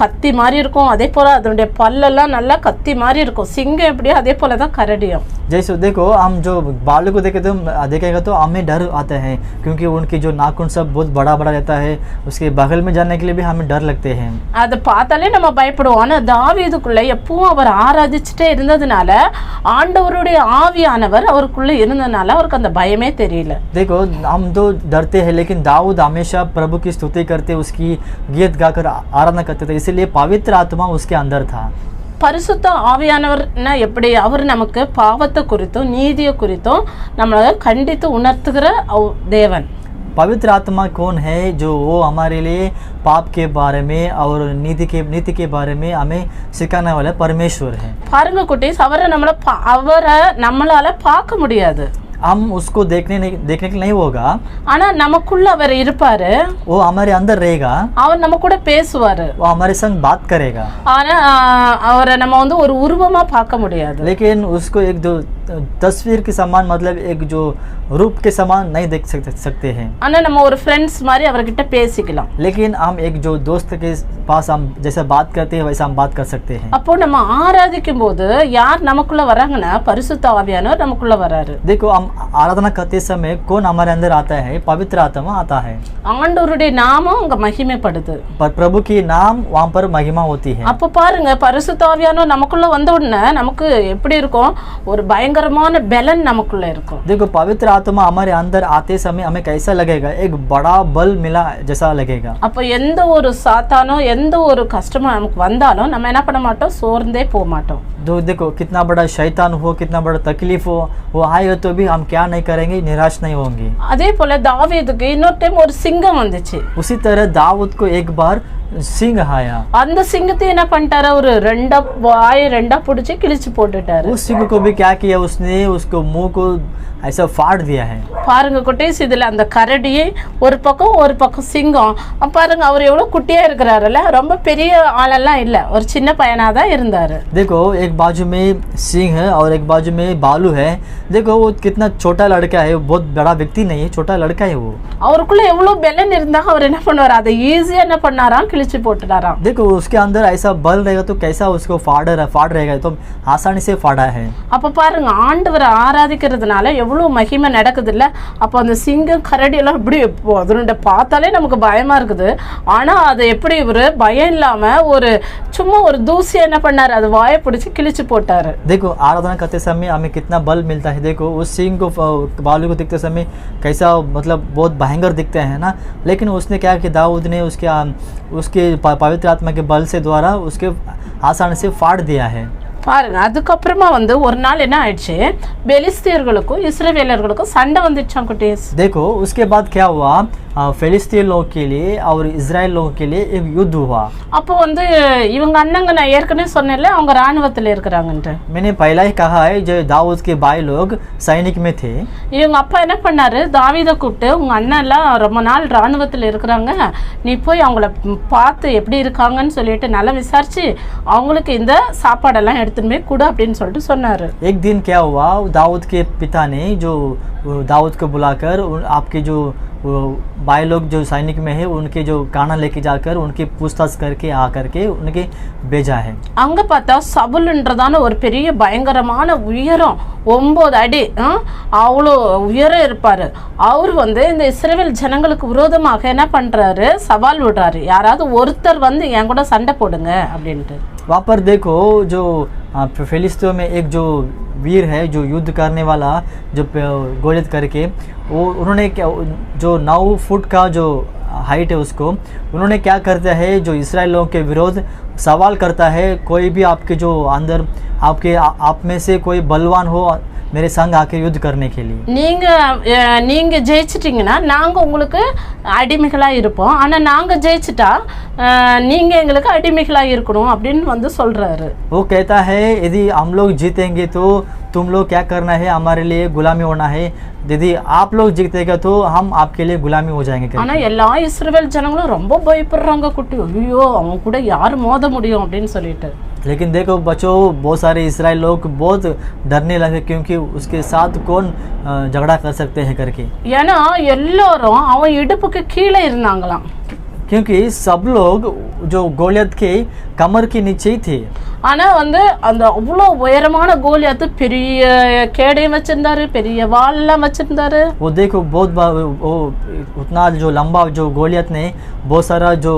கத்தி மாதிரி இருக்கும். அதே போல அதனுடைய பல்லெல்லாம் நல்லா கத்தி மாதிரி இருக்கும். சிங்கம் எப்படியோ அதே போல தான் கரடியும். जैसे देखो हम जो भालू को देखेगा तो हमें डर आता है, क्योंकि उनकी जो नाखून सब बहुत बड़ा बड़ा रहता है, उसके बगल में जाने के लिए भी हमें डर लगते हैं। அதை பார்த்தாலே நம்ம பயப்படுவோம். ஆனா தாவீதுக்குள்ள எப்பவும் அவர் ஆராதிச்சுட்டே இருந்ததுனால, ஆண்டவருடைய ஆவியானவர் அவருக்குள்ள இருந்ததுனால அவருக்கு அந்த பயமே தெரியல. देखो हम तो डरते हैं, लेकिन दाऊद हमेशा प्रभु की स्तुति करते, उसकी गीत गाकर आराधना करते थे, इसलिए पवित्र आत्मा उसके अंदर था। பரிசுத்த ஆவியானவர்னா எப்படி, அவர் நமக்கு பாவத்தை குறித்தும் நீதியை குறித்தும் நம்மளை கண்டித்து உணர்த்துகிற தேவன். पवित्र आत्मा कौन है? जो वो हमारे लिए पाप के बारे में और नीति के बारे में हमें सिखाने वाला परमेश्वर है। பாருங்க குட்டீஸ், அவரை நம்மளால பார்க்க முடியாது. हम उसको देखने के लिए नहीं होगा, ஆனா நமக்குள்ள அவர் இருப்பாரு. वो हमारे अंदर रहेगा, அவர் நம்ம கூட பேசுவாரு, वो हमारे संग बात करेगा। ஆனா அவரை நம்ம வந்து ஒரு உருவமா பார்க்க முடியாது. लेकिन उसको एक जो तस्वीर के समान, मतलब एक जो रूप के समान नहीं देख सकते हैं। ஆனா நம்ம ஒரு ஃப்ரெண்ட்ஸ் மாதிரி அவர்கிட்ட பேசிக்கலாம். लेकिन हम एक जो दोस्त के पास हम जैसा बात करते हैं वैसा हम बात कर सकते हैं। அப்போ நம்ம ஆராதிக்கும் போது யார் நமக்குள்ள வராங்கன்னா பரிசுத்த ஆவியானவர் நமக்குள்ள வராரு. देखो हम आराधना करते समय कौन हमारे अंदर आता है? पवित्र आत्मा आता है। ஆண்டவருடைய நாமம் அங்க மகிமைப்படுது. पर प्रभु की नाम वहाँ पर महिमा होती है। அப்போ பாருங்க, பரிசுத்த ஆவியானவர் நமக்குள்ள வந்த உடனே நமக்கு எப்படி இருக்கும், ஒரு பயங்கரமான பலன் நமக்குள்ள இருக்கும். देखो पवित्र आत्मा हमारे अंदर आते समय हमें कैसा लगेगा? एक बड़ा बल मिला जैसा लगेगा। அப்போ எந்த ஒரு சாத்தானோ எந்த ஒரு கஷ்டமோ நமக்கு வந்தாலும் நம்ம என்ன பண்ண மாட்டோம், சோர்ந்தே போக மாட்டோம். तो देखो कितना बड़ा शैतान हो, कितना बड़ा तकलीफ हो, वो आए तो भी हम क्या नहीं करेंगे, निराश नहीं होंगे। அதே போல தாவீதுக்கு இன்னொரு டைம் ஒரு சிங்கம் வந்துச்சு. उसी तरह दाऊद को एक बार सिंह आया, அந்த சிங்கத்தை என்ன பண்ணிட்டாரு, ஒரு வாயை ரெண்டா பிடிச்சி கிழிச்சு போட்டுட்டாரு. उस सिंह को भी क्या किया, उसने उसको मुंह को ऐसा फाड़ दिया है। பாருங்க குட்டீஸ், இதுல அந்த கரடியை ஒரு பக்கம் சிங்கம். பாருங்க அவர் எவ்வளவு குட்டியா இருக்கிறாருல்ல, ரொம்ப பெரிய ஆளெல்லாம் இல்ல, ஒரு சின்ன பையனா தான் இருந்தாரு. देखो एक बाजू में सिंह है और एक बाजू में भालू है। देखो वो कितना छोटा लड़का है, बहुत बड़ा व्यक्ति नहीं है, छोटा लड़का है वो। அவருக்குள்ள எவ்வளவு பலன் இருந்தா அவர் என்ன பண்ணுவாரு, அதை ஈஸியா என்ன பண்ணாராம், கிழிச்சு போட்டுட்டாராம். देखो उसके अंदर ऐसा बल रहेगा तो कैसा उसको फाड़ रहेगा, तो आसानी से फाड़ा है। அப்ப பாருங்க, ஆண்டவரை ஆராதிக்கிறதுனால எவ்வளவு மகிமை நடக்குது இல்ல. அப்போ அந்த சிங்கம் கரடி எல்லாம் இப்படி அதனுடைய பார்த்தாலே நமக்கு பயமா இருக்குது. ஆனா அது எப்படி இவரு பயம் இல்லாம சும்மா ஒரு தூசி என்ன பண்ணாரு, அது வாயை பிடிச்சி கிழிச்சு போட்டாரு. देखो आराधना करते समय हमें कितना बल मिलता है। देखो उस सिंह को, भालू को दिखते समय कैसा, मतलब बहुत भयंकर दिखते हैं ना, लेकिन उसने क्या किया, दाऊद ने उसके पवित्र आत्मा के बल से द्वारा उसके आसानी से फाड़ दिया है। பாருங்க, அதுக்கப்புறமா ஒரு நாள் என்ன ஆயிடுச்சு, பெலிஸ்தியர்களுக்கும் இஸ்ரவேலர்களுக்கும் சண்டை வந்துச்சாம் குட்டீஸ். देखो उसके बाद क्या हुआ, फिलिस्तीन लोगों के लिए और इजराइल लोगों के लिए एक युद्ध हुआ। அப்போ இவங்க அண்ணங்க நான் ஏற்கனவே சொன்னேன்ல, அவங்க ராணுவத்துல இருக்கிறாங்கன்ட்டு. मैंने पहला ही कहा है, जो दाऊद के भाई लोग सैनिक में थे। இவங்க அப்பா என்ன பண்ணாரு, தாவீதை கூப்பிட்டு, உங்க அண்ணன் எல்லாம் ரொம்ப நாள் ராணுவத்துல இருக்கிறாங்க, நீ போய் அவங்கள பார்த்து எப்படி இருக்காங்கன்னு சொல்லிட்டு நல்லா விசாரிச்சு அவங்களுக்கு இந்த சாப்பாடெல்லாம் எடுத்துன்னு போய் கொடு அப்படின்னு சொல்லிட்டு சொன்னாரு. एक दिन क्या हुआ, दाऊद के पिता ने जो दाऊद को बुलाकर आपके जो भाई लोग जो सैनिक में है उनके जो काना लेके जाकर उनकी पूछताछ करके आकर के उनके भेजा है। அங்க பார்த்தா சவுல்ன்றதான ஒரு பெரிய பயங்கரமான உயரம் 9 அடி அவ்வளோ உயரம் இருப்பாரு. அவர் இந்த இஸ்ரவேல் ஜனங்களுக்கு விரோதமாக என்ன பண்றாரு, சவால் விடுறாரு, யாராவது ஒருத்தர் என் கூட சண்டை போடுங்க அப்படின்ட்டு. वहाँ पर देखो जो फिलिस्तीन में एक जो वीर है, जो युद्ध करने वाला, जो गोलियत करके वो उन्होंने क्या, जो 9 फुट का जो हाइट है उसको, उन्होंने क्या करता है जो इसराइल लोगों के विरोध सवाल करता है, कोई भी आपके जो अंदर आपके आप में से कोई बलवान हो मेरे संग आके युद्ध करने के लिए. நீங்க ஜெயிச்சிட்டீங்கன்னா நாங்க உங்களுக்கு அடிமைகளா இருப்போம், ஆனா நாங்க ஜெயிச்சிட்டா நீங்க எங்களுக்கு அடிமைகளா இருக்கணும் அப்படின்னு வந்து சொல்றாரு. वो कहता है यदि हम लोग जीतेंगे तो तुम लोग क्या करना है, हमारे लिए गुलामी होना है, यदि आप लोग जीतेगा तो हम आपके लिए गुलामी हो जाएंगे. ஆனா எல்லா இஸ்ரவேல் ஜனங்களும் ரொம்ப பயப்படுறாங்க குட்டி, ஐயோ அவங்க கூட யார் மோத முடியும் அப்படின்னு சொல்லிட்டு. लेकिन देखो बच्चों, बहुत सारे इसराइल लोग बहुत डरने लगे क्योंकि उसके साथ कौन झगड़ा कर सकते हैं करके. ஏன்னா எல்லாரும் அவன் இடுப்புக்கு கீழே இருந்தாங்களாம். क्योंकि सब लोग जो गोलियत के कमर के नीचे ही थे. ஆனா வந்து அந்த அவ்வளோ உயரமான கோலியாத்து பெரிய கேடையும் வச்சிருந்தாரு, பெரிய வால்லாம் வச்சிருந்தாரு. वो देखो बहुत वो उतना जो लंबा जो गोलियत ने बहुत सारा जो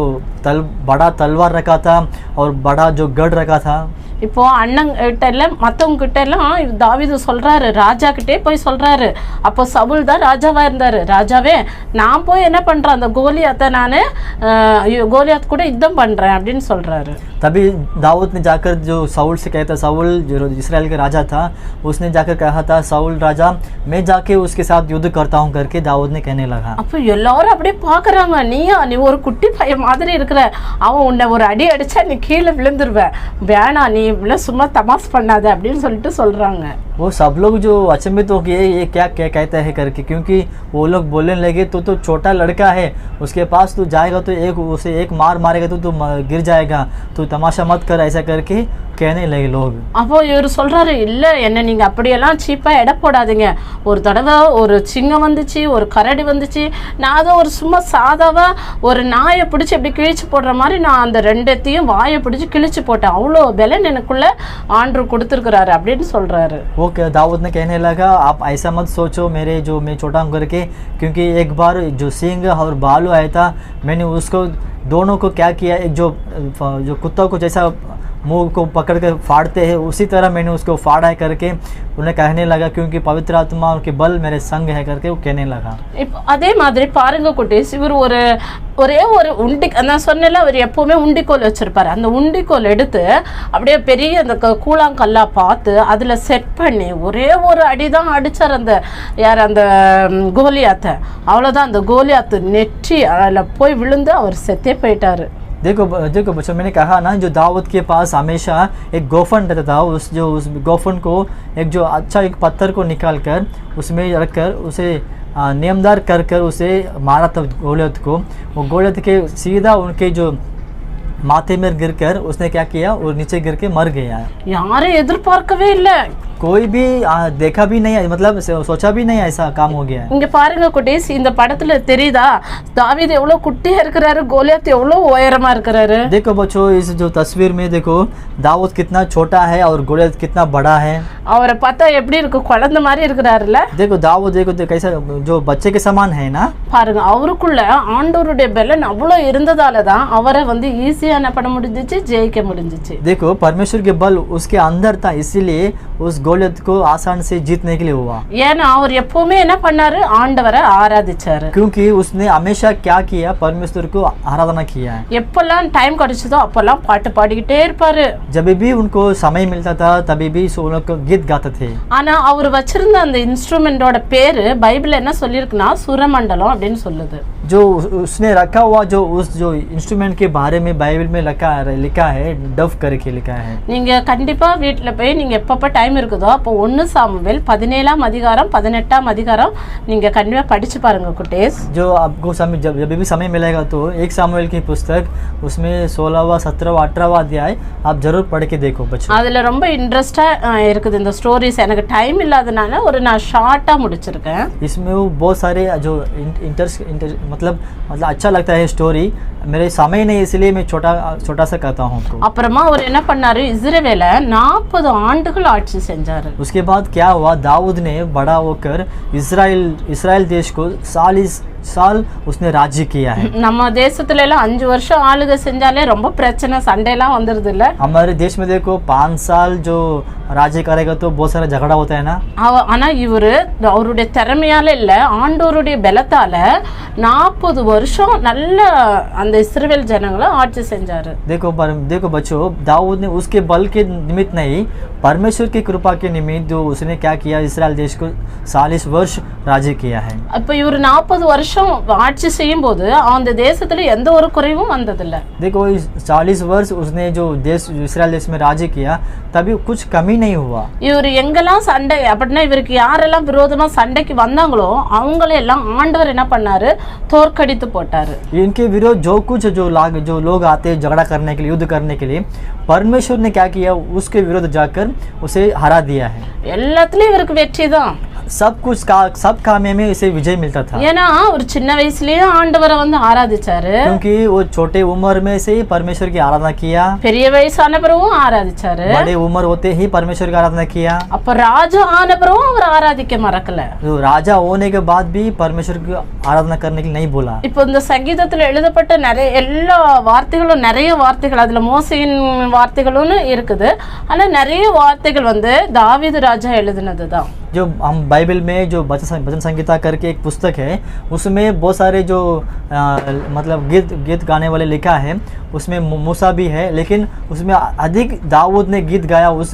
बड़ा तलवार रखा था और बड़ा जो गढ़ रखा था. இப்போ அண்ணங்கிட்ட எல்லாம் மற்றவங்க கிட்ட எல்லாம் தாவீது சொல்றாரு, ராஜா கிட்டே போய் சொல்றாரு. அப்போ சவுல் தான் ராஜாவா இருந்தாரு. ராஜாவே, நான் போய் என்ன பண்றேன், அந்த கோலியாத்தை நான் கோலியாத் கூட யுத்தம் பண்றேன் அப்படின்னு சொல்றாரு. तभी दाऊद ने जाकर जो साउल से कहता, साउल जो इस्राएल का राजा था, उसने जाकर कहा था, साउल राजा मैं जाके उसके साथ युद्ध करता हूँ करके दाऊद ने कहने लगा. அப்போ எல்லாரும் அப்படியே பாக்குறாங்க, நீ ஒரு குட்டி பையன் மாதிரி இருக்கிற, அவன் உன்னை ஒரு அடி அடிச்சா நீ கீழே விழுந்துருவ, வேணா நீ இவ்வளவு சும்மா தமாஸ் பண்ணாத அப்படின்னு சொல்லிட்டு சொல்றாங்க. वो सब लोग जो अचंभित हो गए ये क्या क्या कहता है करके, क्योंकि वो लोग बोलने लगे तो छोटा लड़का है, उसके पास तू जाएगा तो उसे एक मार मारेगा तो तू गिर जाएगा, तू तमाशा मत कर, ऐसा करके कहने लगे लोग. அப்போ இவர் சொல்றாரு, இல்ல என்ன நீங்க அப்படியெல்லாம் சீப்பா எடை போடாதீங்க, ஒரு தடவை ஒரு சிங்கம் வந்துச்சு, ஒரு கரடி வந்துச்சு, நான் அதை ஒரு சும்மா சாதாவா ஒரு நாயை பிடிச்சி அப்படி கிழிச்சு போடுற மாதிரி நான் அந்த ரெண்டத்தையும் வாயை பிடிச்சி கிழிச்சு போட்டேன், அவ்வளோ பலன் எனக்குள்ள ஆண்டு கொடுத்துருக்கிறாரு அப்படின்னு சொல்றாரு. वो दाऊद ने कहने लगा, आप ऐसा मत सोचो मेरे जो मैं छोटा हूँ करके, क्योंकि एक बार जो सिंह और भालू आया था, मैंने उसको दोनों को क्या किया, एक जो कुत्ता को जैसा मुंह को पकड़ कर फाड़ते हैं उसी तरह मैंने उसको फाड़ा है करके उन्हें कहने लगा, क्योंकि पवित्र आत्मा के बल मेरे संग है करके वो कहने लगा. அதே மாதிரி பாருங்க குட்டீஸ், இவர் ஒரே ஒரு நான் சொன்னேன்ல, அவர் எப்பவுமே உண்டிக்கோல் வச்சிருப்பாரு. அந்த உண்டிக்கோல் எடுத்து அப்படியே பெரிய அந்த கூழாங்கல்லா பார்த்து அதுல செட் பண்ணி ஒரே ஒரு அடிதான் அடிச்சார் அந்த கோலியாத்தை. அவ்வளவுதான், அந்த கோலியாத்து நெற்றி அதில் போய் விழுந்து அவர் செத்தே போயிட்டாரு. देखो बच्चों, मैंने कहा ना जो दाऊद के पास हमेशा एक गोफन रहता था, उस गोफन को एक जो अच्छा एक पत्थर को निकाल कर उसमें रखकर उसे नियमदार कर उसे मारा था गोलियत को. वो गोलियत के सीधा उनके जो माथे में गिरकर उसने क्या किया, और नीचे गिर के मर गया. யாரும் எதிர்பார்க்கவே இல்லை, कोई भी देखा भी नहीं, मतलब सोचा भी नहीं ऐसा काम हो गया. இங்க பாருங்க குட்டீஸ், இந்த படத்துல தெரியுதா தாவீது எவ்வளவு குட்டியா இருக்கிறாரு, கோலியாத் எவ்வளவு உயரமா இருக்கிறாரு. देखो बच्चों, इस जो तस्वीर में देखो दाऊद कितना छोटा है और गोलियत कितना बड़ा है. அவரை பார்த்தா எப்படி இருக்கு, குழந்தை மாதிரி இருக்கிறாருல்ல. देखो दाऊद देखो कैसा जो बच्चे के समान है ना. பாருங்க, அவருக்குள்ள ஆண்டவருடைய பலன் அவ்வளவு இருந்ததால தான் அவரை வந்து ஈஸியா என்ன பண்ண முடிஞ்சிச்சு, ஜெயிக்க முடிஞ்சிச்சு. देखो परमेश्वर के बल उसके अंदर था, इसीलिए उस गोलियत को आसान से जीतने के लिए हुआ. ஏன்னா அவர் எப்பவுமே என்ன பண்ணாரு, ஆண்டவரை ஆராதிச்சாரு. क्योंकि उसने हमेशा क्या किया, परमेश्वर को आराधना किया. எப்பெல்லாம் டைம் கிடைச்சதோ அப்பெல்லாம் பாட்டு பாடிக்கிட்டே இருப்பாரு. जब भी उनको समय मिलता था तभी भी वो लोग गीत गाते थे. ஆனா அவர் வச்சிருந்த அந்த இன்ஸ்ட்ருமெண்டோட பேரு பைபிள்ல என்ன சொல்லிருக்குன்னா சுரமண்டலம் அப்படின்னு சொல்லுது. जो उसने रखा हुआ जो उस जो इंस्ट्रूमेंट के बारे में बाइबल में लिखा है डफ करके लिखा है. நீங்க கண்டிப்பா வீட்ல போய் நீங்க எப்பப்ப டைம் இருக்குதோ அப்போ 1 சாமுவேல் 17ஆம் அதிகாரம் 18ஆம் அதிகாரம் நீங்க கண்டிப்பா படிச்சு பாருங்க குட்டீஸ். जो आपको समय जब भी समय मिलेगा तो 1 सामुएल की पुस्तक उसमें 16वां 17वां 18वां अध्याय आप जरूर पढ़ के देखो बच्चों. அதுல ரொம்ப இன்ட்ரெஸ்டா இருக்குது இந்த ஸ்டோரிஸ். எனக்கு டைம் இல்லாதனால நான் ஷார்ட்டா முடிச்சிருக்கேன். इसमें वो बहुत सारे जो मतलब अच्छा लगता है स्टोरी, मेरे समय नहीं इसलिए मैं छोटा सा कहता हूँ. அப்புறமா அவர் என்ன பண்ணாரு, இஸ்ரவேலை 40 ஆண்டுகள் ஆட்சி செஞ்சாரு. उसके बाद क्या हुआ, दाऊद ने बड़ा होकर इस्राएल देश को साल उसने राज्य किया है। நம்ம தேசத்துல எல்லாம் 5 வருஷம் ஆளுகை செஞ்சாலே ரொம்ப பிரச்சனை சண்டைலாம் வந்துருது இல்ல? हमारे देश में देखो 5 साल जो राज्य करेगा तो बहुत सारा झगड़ा होता है ना। ஆனா இவரு அவருடைய திறமையால இல்ல, ஆண்டவருடைய பலத்தால 40 வருஷம் நல்ல அந்த இஸ்ரவேல் ஜனங்களை ஆட்சி செஞ்சாரு। देखो बच्चों, दाऊद ने उसके बल के निमित्त नहीं, परमेश्वर की कृपा के निमित्त जो उसने क्या किया, इस्राएल देश को 40 वर्ष राज्य किया है। அப்ப இவர் 40 வருஷம் ஆட்சி செய்யும் போது அந்த தேசத்துல எந்த ஒரு குறைவும் வந்ததில்ல। देखो इस 40 वर्ष उसने जो देश इस्राएल देश में राज्य किया तभी कुछ कमी नहीं हुआ। இவர் எங்கெல்லாம் சண்டை அப்படின்னா இவருக்கு யாரெல்லாம் விரோதமா சண்டைக்கு வந்தாங்களோ அவங்களெல்லாம் ஆண்டவர் என்ன பண்ணாரு, தோற்கடித்து போட்டாரு। इनके विरोध जो लोग आते हैं झगड़ा करने के लिए, युद्ध करने के लिए, परमेश्वर ने क्या किया, उसके विरुद्ध जाकर उसे हरा दिया है। எல்லாத்துலயும் இவருக்கு வெற்றி தான்। सब काम में इसे विजय मिलता था, ஏன்னா ஒரு சின்ன வயசுலயே ஆண்டவரை வந்து ஆராதிச்சாரு, क्योंकि वो छोटे उम्र में से ही परमेश्वर की आराधना किया, பெரிய வயசான பிறகும் ஆராதிச்சாரு, बड़े उम्र होते ही परमेश्वर की आराधना किया। அப்ப ராஜா ஆன பிறகும் அவர் ஆராதிக்க மறக்கல। तो राजा होने के बाद भी परमेश्वर की आराधना करने के लिए नहीं बोला। இப்போ இந்த சங்கீதத்துல எழுதப்பட்ட எல்லா வார்த்தைகளும் நிறைய வார்த்தைகள், அதுல மோசையின் வார்த்தைகளும் இருக்குது, ஆனா நிறைய வார்த்தைகள் வந்து தாவீது ராஜா எழுதினதுதான்। जो हम बाइबल में जो भजन संगीता करके एक पुस्तक है, उसमें बहुत सारे जो मतलब गीत गाने वाले लिखा है, उसमें मूसा भी है, लेकिन उसमें अधिक दाऊद ने गीत गाया उस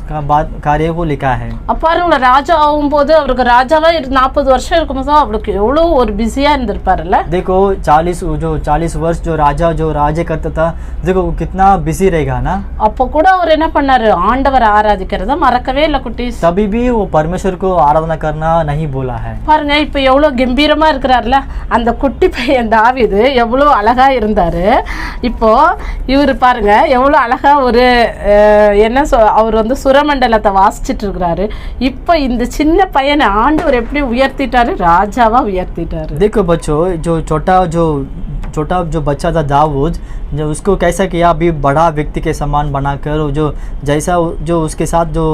कार्य को लिखा है। பாருங்கள, ராஜா ஆகும்போது அவருக்கு ராஜாவா 40 வருஷம் இருக்கும்போது அவருக்கு எவ்வளவு ஒரு பிஸியா இருந்திருப்பாருல்ல। देखो 40 वर्ष जो राज्य करता था, देखो कितना बिजी रहेगा ना। அப்போ கூட அவர் என்ன பண்ணாரு, ஆண்டவர் ஆராதிக்கிறத மறக்கவே இல்ல குட்டீஸ்। तभी भी वो परमेश्वर को आराधना करना नहीं बोला है। பாருங்க, இப்ப எவ்வளவு கம்பீரமா இருக்கிறாருல அந்த குட்டி பையன் தாவீது, எவ்வளவு அழகா இருந்தாரு। இப்போ இவரு பாருங்க எவ்வளவு அழகா ஒரு அவர் வந்து சுரமண்டலத்தை வாசிச்சிட்டு இருக்கிறாரு। இப்போ இந்த சின்ன பையனை ஆண்டவர் எப்படி உயர்த்திட்டாரு, ராஜாவா உயர்த்திட்டாரு। देखो बच्चों, जो छोटा जो बच्चा था दाऊद, जो उसको कैसा किया, अभी बड़ा व्यक्ति के समान बनाकर, जो उसके साथ जो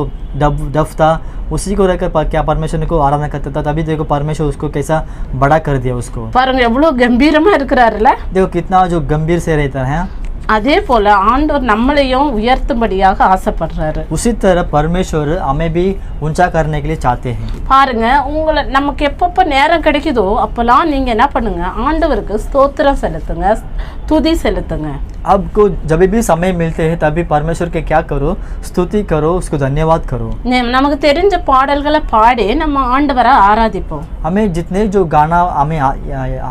डफ था उसी को रहकर क्या परमेश्वर को आराधना करता था, तभी देखो परमेश्वर उसको कैसा बड़ा कर दिया उसको। பாருங்க எவ்வளவு கம்பீரமா இருக்கிறாருல। देखो कितना जो गंभीर से रहता है। அதே போல ஆண்டவர் நம்மளையும் உயர்த்தும்படியாக ஆசைப்படுறாரு। उसी तरह परमेश्वर हमें भी ऊंचा करने के लिए चाहते हैं। பாருங்க, நமக்கு எப்பப்ப நேரம் கிடைக்குதோ அப்பெல்லாம் நீங்க என்ன பண்ணுங்க, ஆண்டவருக்கு ஸ்தோத்திரம் செலுத்துங்க, துதி செலுத்துங்க। आपको जब भी समय मिलते हैं तभी परमेश्वर के क्या करो, स्तुति करो, उसको धन्यवाद करो। நமக்கு தெரிஞ்ச பாடல்களை பாடி நம்ம ஆண்டவரை ஆராதிப்போம்। हमें जितने जो गाना हमें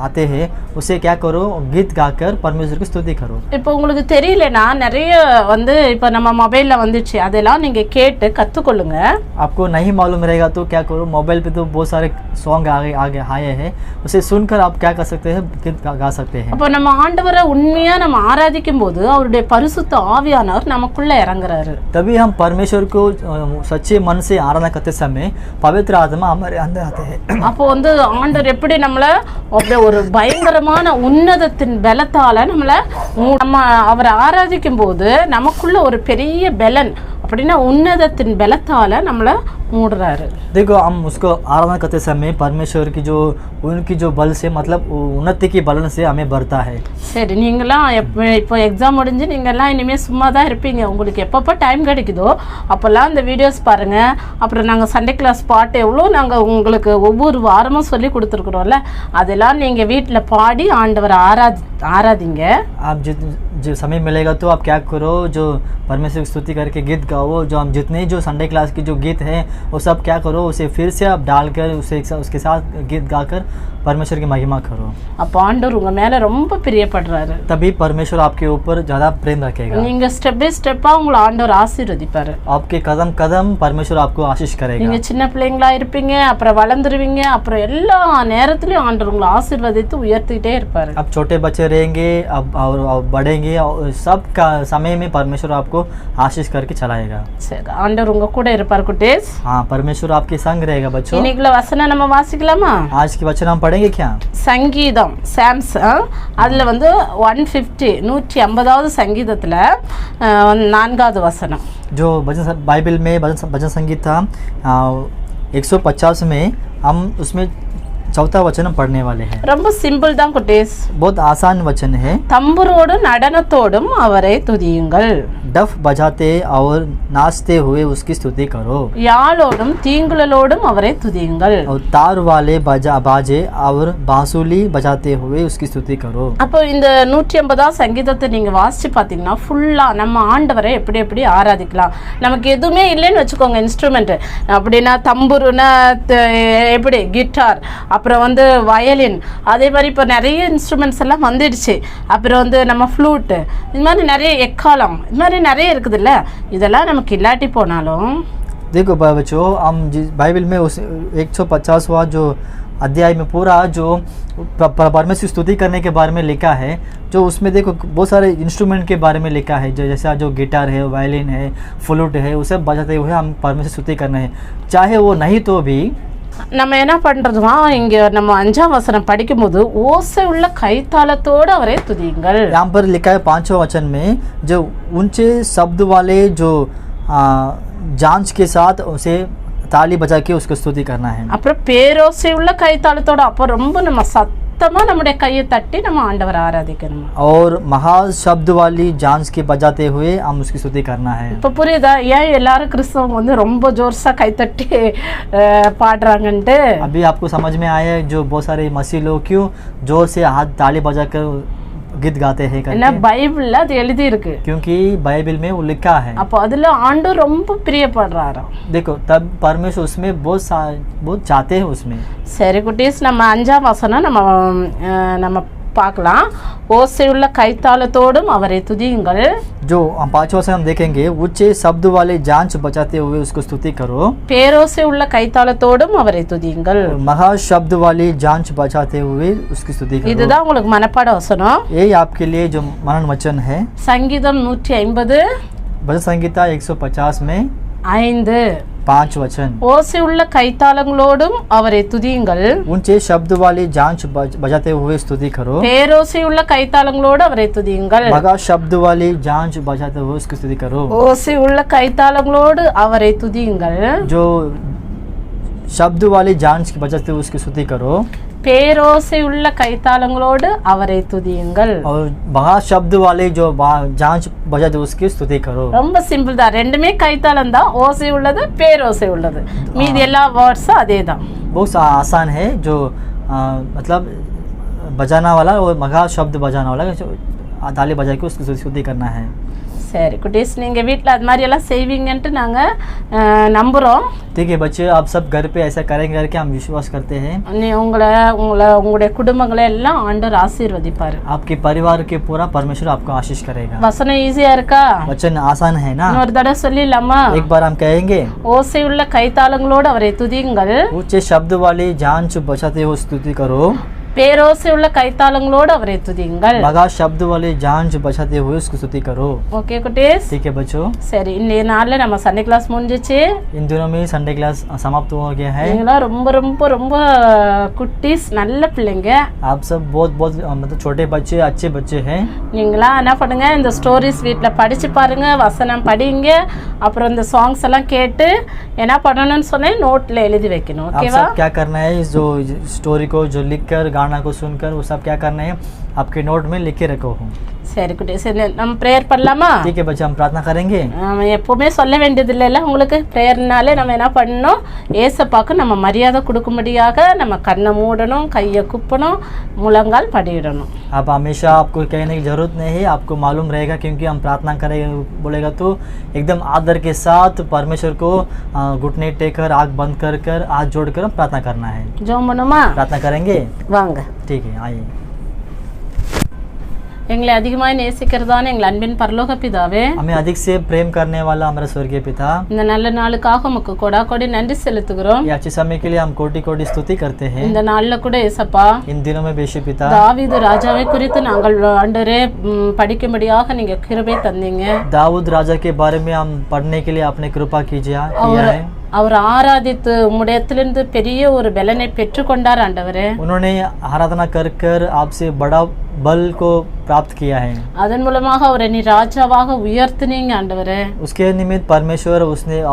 आते हैं उसे क्या करो, गीत गाकर परमेश्वर की स्तुति करो। இப்போ உங்களுக்கு தெரியலனா நிறைய வந்து இப்போ நம்ம மொபைல்ல வந்துச்சு, அதெல்லாம் நீங்க கேட்டு கத்துக்கொள்ளுங்க। आपको नहीं मालूम रहेगा तो क्या करो, मोबाइल पे तो बहुत सारे सॉन्ग आगे आए हैं, उसे सुनकर आप क्या कर सकते हैं, गीत गा सकते हैं। அப்போ நம்ம ஆண்டவரை உண்மையா நம்ம ஆராதிக்கும் போது அவருடைய பரிசுத்த ஆவியானவர் நமக்குள்ள இறங்குறாரு। तभी हम परमेश्वर को सच्चे मन से आराधना करते समय पवित्र आत्मा हमारे अंदर आते हैं। அப்போ வந்து ஆண்டவர் எப்படி நம்மள அப்படியே ஒரு பயங்கரமான உன்னதத்தின் பலத்தால நம்ம அவரை ஆராதிக்கும் போது நமக்குள்ள ஒரு பெரிய பலன், அப்படின்னா உன்னதத்தின் பலத்தால நம்மள மூடுறாரு। देखो हम उसको आराधना करते समय परमेश्वर की उनकी जो बल से, मतलब उन्नति की बलन से हमें बढ़ता है। சரி, நீங்களாம் இப்போ எக்ஸாம் முடிஞ்சு நீங்கள்லாம் இனிமேல் சும்மா தான் இருப்பீங்க, உங்களுக்கு எப்பப்போ டைம் கிடைக்குதோ அப்போல்லாம் இந்த வீடியோஸ் பாருங்க। அப்புறம் நாங்கள் சண்டே கிளாஸ் பாட்டு எவ்வளோ நாங்கள் உங்களுக்கு ஒவ்வொரு வாரமும் சொல்லி கொடுத்துருக்குறோம்ல, அதெல்லாம் நீங்கள் வீட்டில் பாடி ஆண்டவரை आराधिंगे। आप जो समय मिलेगा तो आप क्या करो, जो परमेश्वर की स्तुति करके गीत गाओ। जो हम जितने जो संडे क्लास की जो गीत हैं वो सब क्या करो, उसे फिर से आप डालकर उसके साथ गीत गाकर परमेश्वर की महिमा करो। அப்போ ஆண்டவர் உங்க மேல ரொம்ப பிரியப்படுறாரு। तभी परमेश्वर आपके ऊपर ज्यादा प्रेम रखेगा। நீங்க ஸ்டெப் பை ஸ்டெப்பா உங்களை ஆண்டவர் ஆசீர்வதிப்பாரு। आपके कदम कदम परमेश्वर आपको आशीष करेगा। நீங்க சின்ன பிள்ளைங்களா இருப்பீங்க, அப்புறம் வளர்ந்துருவீங்க, அப்புறம் எல்லா நேரத்திலயும் ஆண்டவர் உங்களை ஆசீர்வதித்து உயர்த்திட்டே இருப்பாரு। अब छोटे बच्चे रहेंगे, अब और बढ़ेंगे, और सब का समय में परमेश्वर आपको आशीष करके चलाएगा। சரி, ஆண்டவர் உங்க கூட இருப்பார் குட்டீஸ்। हाँ, परमेश्वर आपके संग रहेगा बच्चों। இன்னைக்குள்ள வசனம் நம்ம வாசிக்கலாமா? आज की वचन हम पढ़ेंगे क्या? சங்கீதம் சாம்ஸ், அதுல வந்து 150வது சங்கீதத்துல 4வது வசனம்। जो बाइबल में भजन संगीत था 150 में, हम उसमें चौथा वचन हम पढ़ने वाले हैं। ரொம்ப சிம்பிள் தான் குட்டீஸ். बहुत आसान वचन है। தம்புரோடும் நடனத்தோடும் அவரை துதியுங்கள். डफ बजाते और नाचते हुए उसकी स्तुति करो। யாழோடும் தீங்குழலோடும் அவரை துதியுங்கள். और तार वाले बाजे और बांसुली बजाते हुए उसकी स्तुति करो। அப்போ இந்த 150ஆம் சங்கீதத்தை நீங்க வாசிச்சு பார்த்தீங்கன்னா ஃபுல்லா நம்ம ஆண்டவரை எப்படி எப்படி ஆராதிக்கலாம். நமக்கு எதுவுமே இல்லைன்னு வச்சுக்கோங்க இன்ஸ்ட்ருமெண்ட், அப்படின்னா தம்புருனா எப்படி கிட்டார், அப்புறம் வந்து வயலின், அதே மாதிரி இப்போ நிறைய இன்ஸ்ட்ருமெண்ட்ஸ் எல்லாம் வந்துடுச்சு. அப்புறம் வந்து நம்ம ஃப்ளூட்டு, இது மாதிரி நிறைய எக்காலம், இது மாதிரி நிறைய இருக்குதுல்ல. இதெல்லாம் நமக்கு இல்லாட்டி போனாலும் देखो बच्चों, हम बाइबल में उस 150वां जो अध्याय में पूरा जो परमेश्वर स्तुति करने के बारे में लिखा है, जो उसमें देखो बहुत सारे इंस्ट्रूमेंट के बारे में लिखा है, जो जैसा जो गिटार है, वायलिन है, फ्लूट है, उसे बजाते हुए हम परमेश्वर स्तुति करना है। चाहे वो नहीं तो भी நம்ம என்ன பண்ணுறதுமா, இங்கே நம்ம 5ஆம் வசனம் படிக்கும்போது ஓசை உள்ள கைத்தாளத்தோடு அவரை துதியுங்கள். यहाँ पर लिखा है 5वां वचन में, जो ऊंचे शब्द वाले जो जांच के साथ उसे ताली बजा के उसको स्तुति करना है। அப்புறம் பேரோசை உள்ள கைத்தாளத்தோடு, அப்போ ரொம்ப நம்ம சத்தமாக நம்முடைய கையை தட்டி நம்ம ஆண்டவரை ஆராதிக்கணும். और महा शब्द वाली जांच के बजाते हुए हम उसकी स्तुति करना है। இப்போ புரியுதா ஏன் எல்லாரும் கிறிஸ்தவங்க வந்து ரொம்ப ஜோர்ஸா கைத்தட்டி பாடுறாங்கன்ட்டு? अभी आपको समझ में आया है जो बहुत सारे मसीह लोग क्यों जोर से हाथ ताली बजाकर गीत गाते हैं ஏன்னா करके? பைபிள்ல அது எழுதி இருக்கு. क्योंकि बाइबल में वो लिखा है। அப்போ அதுல ஆண்டவர் ரொம்ப பிரியப்படுறாராம். देखो तब परमेश्वर उसमें बहुत चाहते हैं उसमें। சரி குட்டீஸ், நம்ம 5ஆம் வசனம் நம்ம பார்க்கலாம். ஓசை உள்ள கைத்தாளத்தோடும் அவரை துதியுங்கள். जो हम 5वां वचन हम देखेंगे, ऊंचे शब्द वाले जांच बजाते हुए उसको स्तुति करो। பேரோசை உள்ள கைத்தாளத்தோடும் அவரை துதியுங்கள். महा शब्द वाली जांच बजाते हुए उसकी स्तुति करो। இதுதான் உங்களுக்கு மனப்பாட வசனம். यही आपके लिए जो मनन वचन है। சங்கீதம் 150 भजन संहिता 150 में 5 5 वचन। ஓசை உள்ள கைத்தாளங்களோடும் அவரை துதியுங்கள். ऊंचे शब्द वाली जांच बजाते हुए स्तुति करो। பேரோசை உள்ள கைத்தாளங்களோடு அவரை துதியுங்கள். मगा शब्द वाली जांच बजाते हुए उसकी स्तुति करो। ஓசை உள்ள கைத்தாளங்களோடு அவரை துதியுங்கள். जो शब्द वाली जांच बजाते हुए उसकी स्तुति करो। பேரோசை உள்ள கைத்தாளங்களோடு அவரை துதியுங்கள். और महा शब्द वाले जो जांच बजाते हुए उसकी स्तुति करो। ரொம்ப சிம்பிள் தான், ரெண்டுமே கைத்தாளம் தான். ஓசை உள்ளது, பேரோசை உள்ளது, மீதி எல்லா வேர்ட்ஸும் அதே தான். बहुत आसान है। जो मतलब बजाना वाला और मगा शब्द बजाना वाला ताली बजा के उसकी स्तुति करना है। சரி குட்டீஸ், நீங்கள் வீட்டில் அது மாதிரி எல்லாம் செய்வீங்கன்ட்டு நாங்கள் நம்புகிறோம். ठीक है बच्चे, आप सब घर पे ऐसा करेंगे करके हम विश्वास करते हैं। உங்களுடைய குடும்பங்களை எல்லாம் ஆண்டவர் ஆசீர்வதிப்பார். आपके परिवार के पूरा परमेश्वर आपको आशीष करेगा। வசனம் ஈஸியா இருக்கா? वचन आसान है ना? இன்னொரு தடவை சொல்லிடலாமா? एक बार हम कहेंगे, ஓசை உள்ள கைத்தாளங்களோடு அவரை துதியுங்கள். ऊंचे शब्द वाली जांच बजाते हुए स्तुति करो। பேரோசை உள்ள கைத்தாளங்களோடு அவரை துதியுங்கள். मगा शब्द वाली जांच बजाते हुए उसकी स्तुति करो। ஓகே குட்டீஸ், ठीक है बच्चों। சரி, இன்னைய நாளில் நம்ம சண்டே கிளாஸ் முடிஞ்சிச்சு. इन दिनों में संडे क्लास समाप्त हो गया है। நீங்களாம் ரொம்ப ரொம்ப ரொம்ப குட்டீஸ், நல்ல பிள்ளைங்க. आप सब बहुत बहुत मतलब छोटे बच्चे, अच्छे बच्चे हैं। நீங்களாம் என்ன பண்ணுங்க, இந்த ஸ்டோரிஸ் வீட்டில் படிச்சு பாருங்க, வசனம் படிங்க, அப்புறம் இந்த சாங்ஸ் எல்லாம் கேட்டு என்ன பண்ணணும்னு சொன்னேன் நோட்டில் எழுதி வைக்கணும். आप ஓகேவா? सब क्या करना है, जो स्टोरी को जो लिखकर गाना को सुनकर वो सब क्या करना है आपके नोट में लिख के रखो हो। சரி குட்டீஸ், நம்ம ப்ரேயர் பண்ணலாமா? ठीक है बच्चे, हम प्रार्थना करेंगे। நம்ம எப்போவுமே சொல்ல வேண்டியது இல்லைல்ல உங்களுக்கு, ப்ரேயர்னாலே நம்ம என்ன பண்ணணும், ஏசப்பாக்கு நம்ம மரியாதை கொடுக்கும்படியாக நம்ம கண்ணை மூடணும், கையை குப்பணும், முழங்கால் படியிடணும். आप हमेशा आपको कहने की ज़रूरत नहीं है, आपको मालूम रहेगा, क्योंकि हम प्रार्थना करेंगे बोलेगा तो एकदम आदर के साथ परमेश्वर को घुटने टेक कर, आँख बंद कर कर, हाथ जोड़ कर हम प्रार्थना करना है। ஜெபம் பண்ணுமா? प्रार्थना करेंगे। வாங்க. ठीक है, आइए। எங்களை அதிகமாக நேசிக்கிறதான எங்கள் அன்பின் பரலோக பிதாவே, हमें अधिक से प्रेम करने वाला हमारा स्वर्गीय पिता, இந்த நல்ல நாளுக்காக உமக்கு கொடா கொடி நன்றி செலுத்துகிறோம். ये अच्छे समय के लिए हम कोटि कोटि स्तुति करते हैं। இந்த நாளில் கூட ஏசப்பா, इन दिनों में बेशु पिता, தாவீது ராஜாவை குறித்து நாங்கள் ஆண்டவரே படிக்கும்படியாக நீங்க கிருபை தந்தீங்க. दाऊद राजा के बारे में हम पढ़ने के लिए आपने कृपा किया है। அவர் ஆராதித்து உம்முடையத்திலிருந்து பெரிய ஒரு பலனை பெற்றுக்கொண்டார் ஆண்டவரே. उन्होंने आराधना कर कर आपसे बड़ा बल को प्राप्त किया है। அதன் மூலமாக அவரை நீ ராஜாவாக உயர்த்தினீங்க ஆண்டவரே. उसके निमित्त परमेश्वर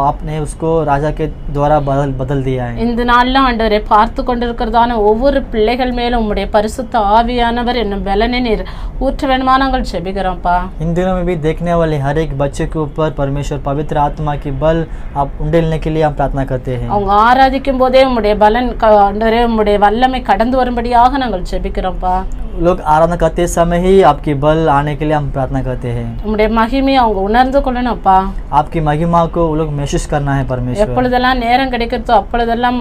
आपने उसको राजा के द्वारा बदल दिया है। இந்த நாள்ல ஆண்டவரே பார்த்து கொண்டிருக்கிறதான ஒவ்வொரு பிள்ளைகள் மேலும் உம்முடைய பரிசுத்த ஆவியானவர் என்னும் பலனை நீர் ஊற்ற வேண்டுமா நாங்கள் ஜெபிக்கிறோம்ப்பா. इन दिनों में भी देखने वाले हर एक बच्चे के ऊपर परमेश्वर पवित्र आत्मा की बल आप उंडेलने के लिए हम प्रार्थना करते हैं। அவங்க ஆராதிக்கும் போதே உம்முடைய பலன் ஆண்டவரே உம்முடைய வல்லமை கடந்து வரும்படியாக நாங்கள் ஜெபிக்கிறோம்ப்பா. लोग आराधना करते समय ही आपकी बल आने के लिए हम प्रार्थना करते हैं। உம்முடைய மகிமையை அவங்க உணர்ந்து கொள்ளணும்ப்பா. आपकी महिमा को वो लोग महसूस करना है परमेश्वर। எப்பொழுதெல்லாம் நேரம் கிடைக்கிறதோ அப்பொழுதெல்லாம்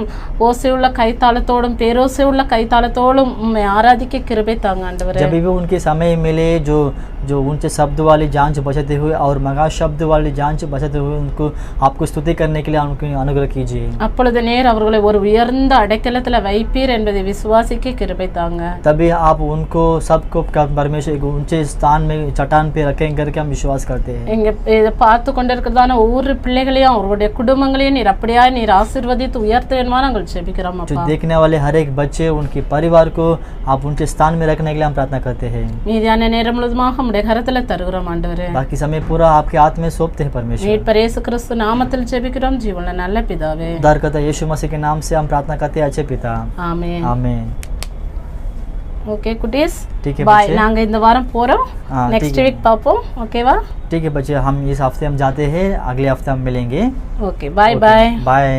ஓசையுள்ள கைத்தாளத்தோடும் பேரோசையுள்ள கைத்தாளத்தோடும் உம்மை ஆராதிக்க கிருபை தாங்க ஆண்டவரே. जब भी उनके समय मिले जो ऊंचे शब्द वाली जांच बचाते हुए और मगा शब्द वाली जांच बचाते हुए उनको आपको स्तुति करने के लिए उनको अनुग्रह कीजिए। அப்பொழுது நேர் அவர்களை ஒரு உயர்ந்த அடைக்கலத்துல வைப்பீர் என்பதை விசுவாசிக்க கிருபை தாங்க. तभी आप उनको सबको परमेश्वर एक ऊंचे स्थान में चट्टान पे रखेंगे करके हम विश्वास करते हैं। இங்க இதை பார்த்து கொண்டிருக்கிறதான ஒவ்வொரு பிள்ளைகளையும் அவர்களுடைய குடும்பங்களையும் நீர் அப்படியா நீர் ஆசீர்வதித்து உயர்த்த வேண்டுமா நாங்கள் ஜெபிக்கிறோம் जो அப்பா. देखने वाले हर एक बच्चे उनके परिवार को आप ऊंचे स्थान में रखने के लिए हम प्रार्थना करते हैं। மீதியான நேரம் முழுவதுமாக உம்முடைய கரத்துல தருகிறோம் ஆண்டவரே. बाकी समय पूरा आपके हाथ में सौंपते हैं परमेश्वर। மீட்பர் இயேசு கிறிஸ்து நாமத்தில் ஜெபிக்கிறோம் ஜீவனுள்ள நல்ல பிதாவே. उद्धारकर्ता यीशु मसीह के नाम से हम प्रार्थना करते हैं अच्छे पिता, ஆமென். आमीन। ஓகே குட்டீஸ், ठीक है பாய். बच्चे। நாங்க இந்த வாரம் போறோம், हाँ, நெக்ஸ்ட் ठीक है। வீக் பார்ப்போம். ஓகேவா? ठीक है बच्चे, हम इस हफ्ते हम जाते हैं, अगले हफ्ते हम मिलेंगे। ஓகே, பாய் பாய். बाय।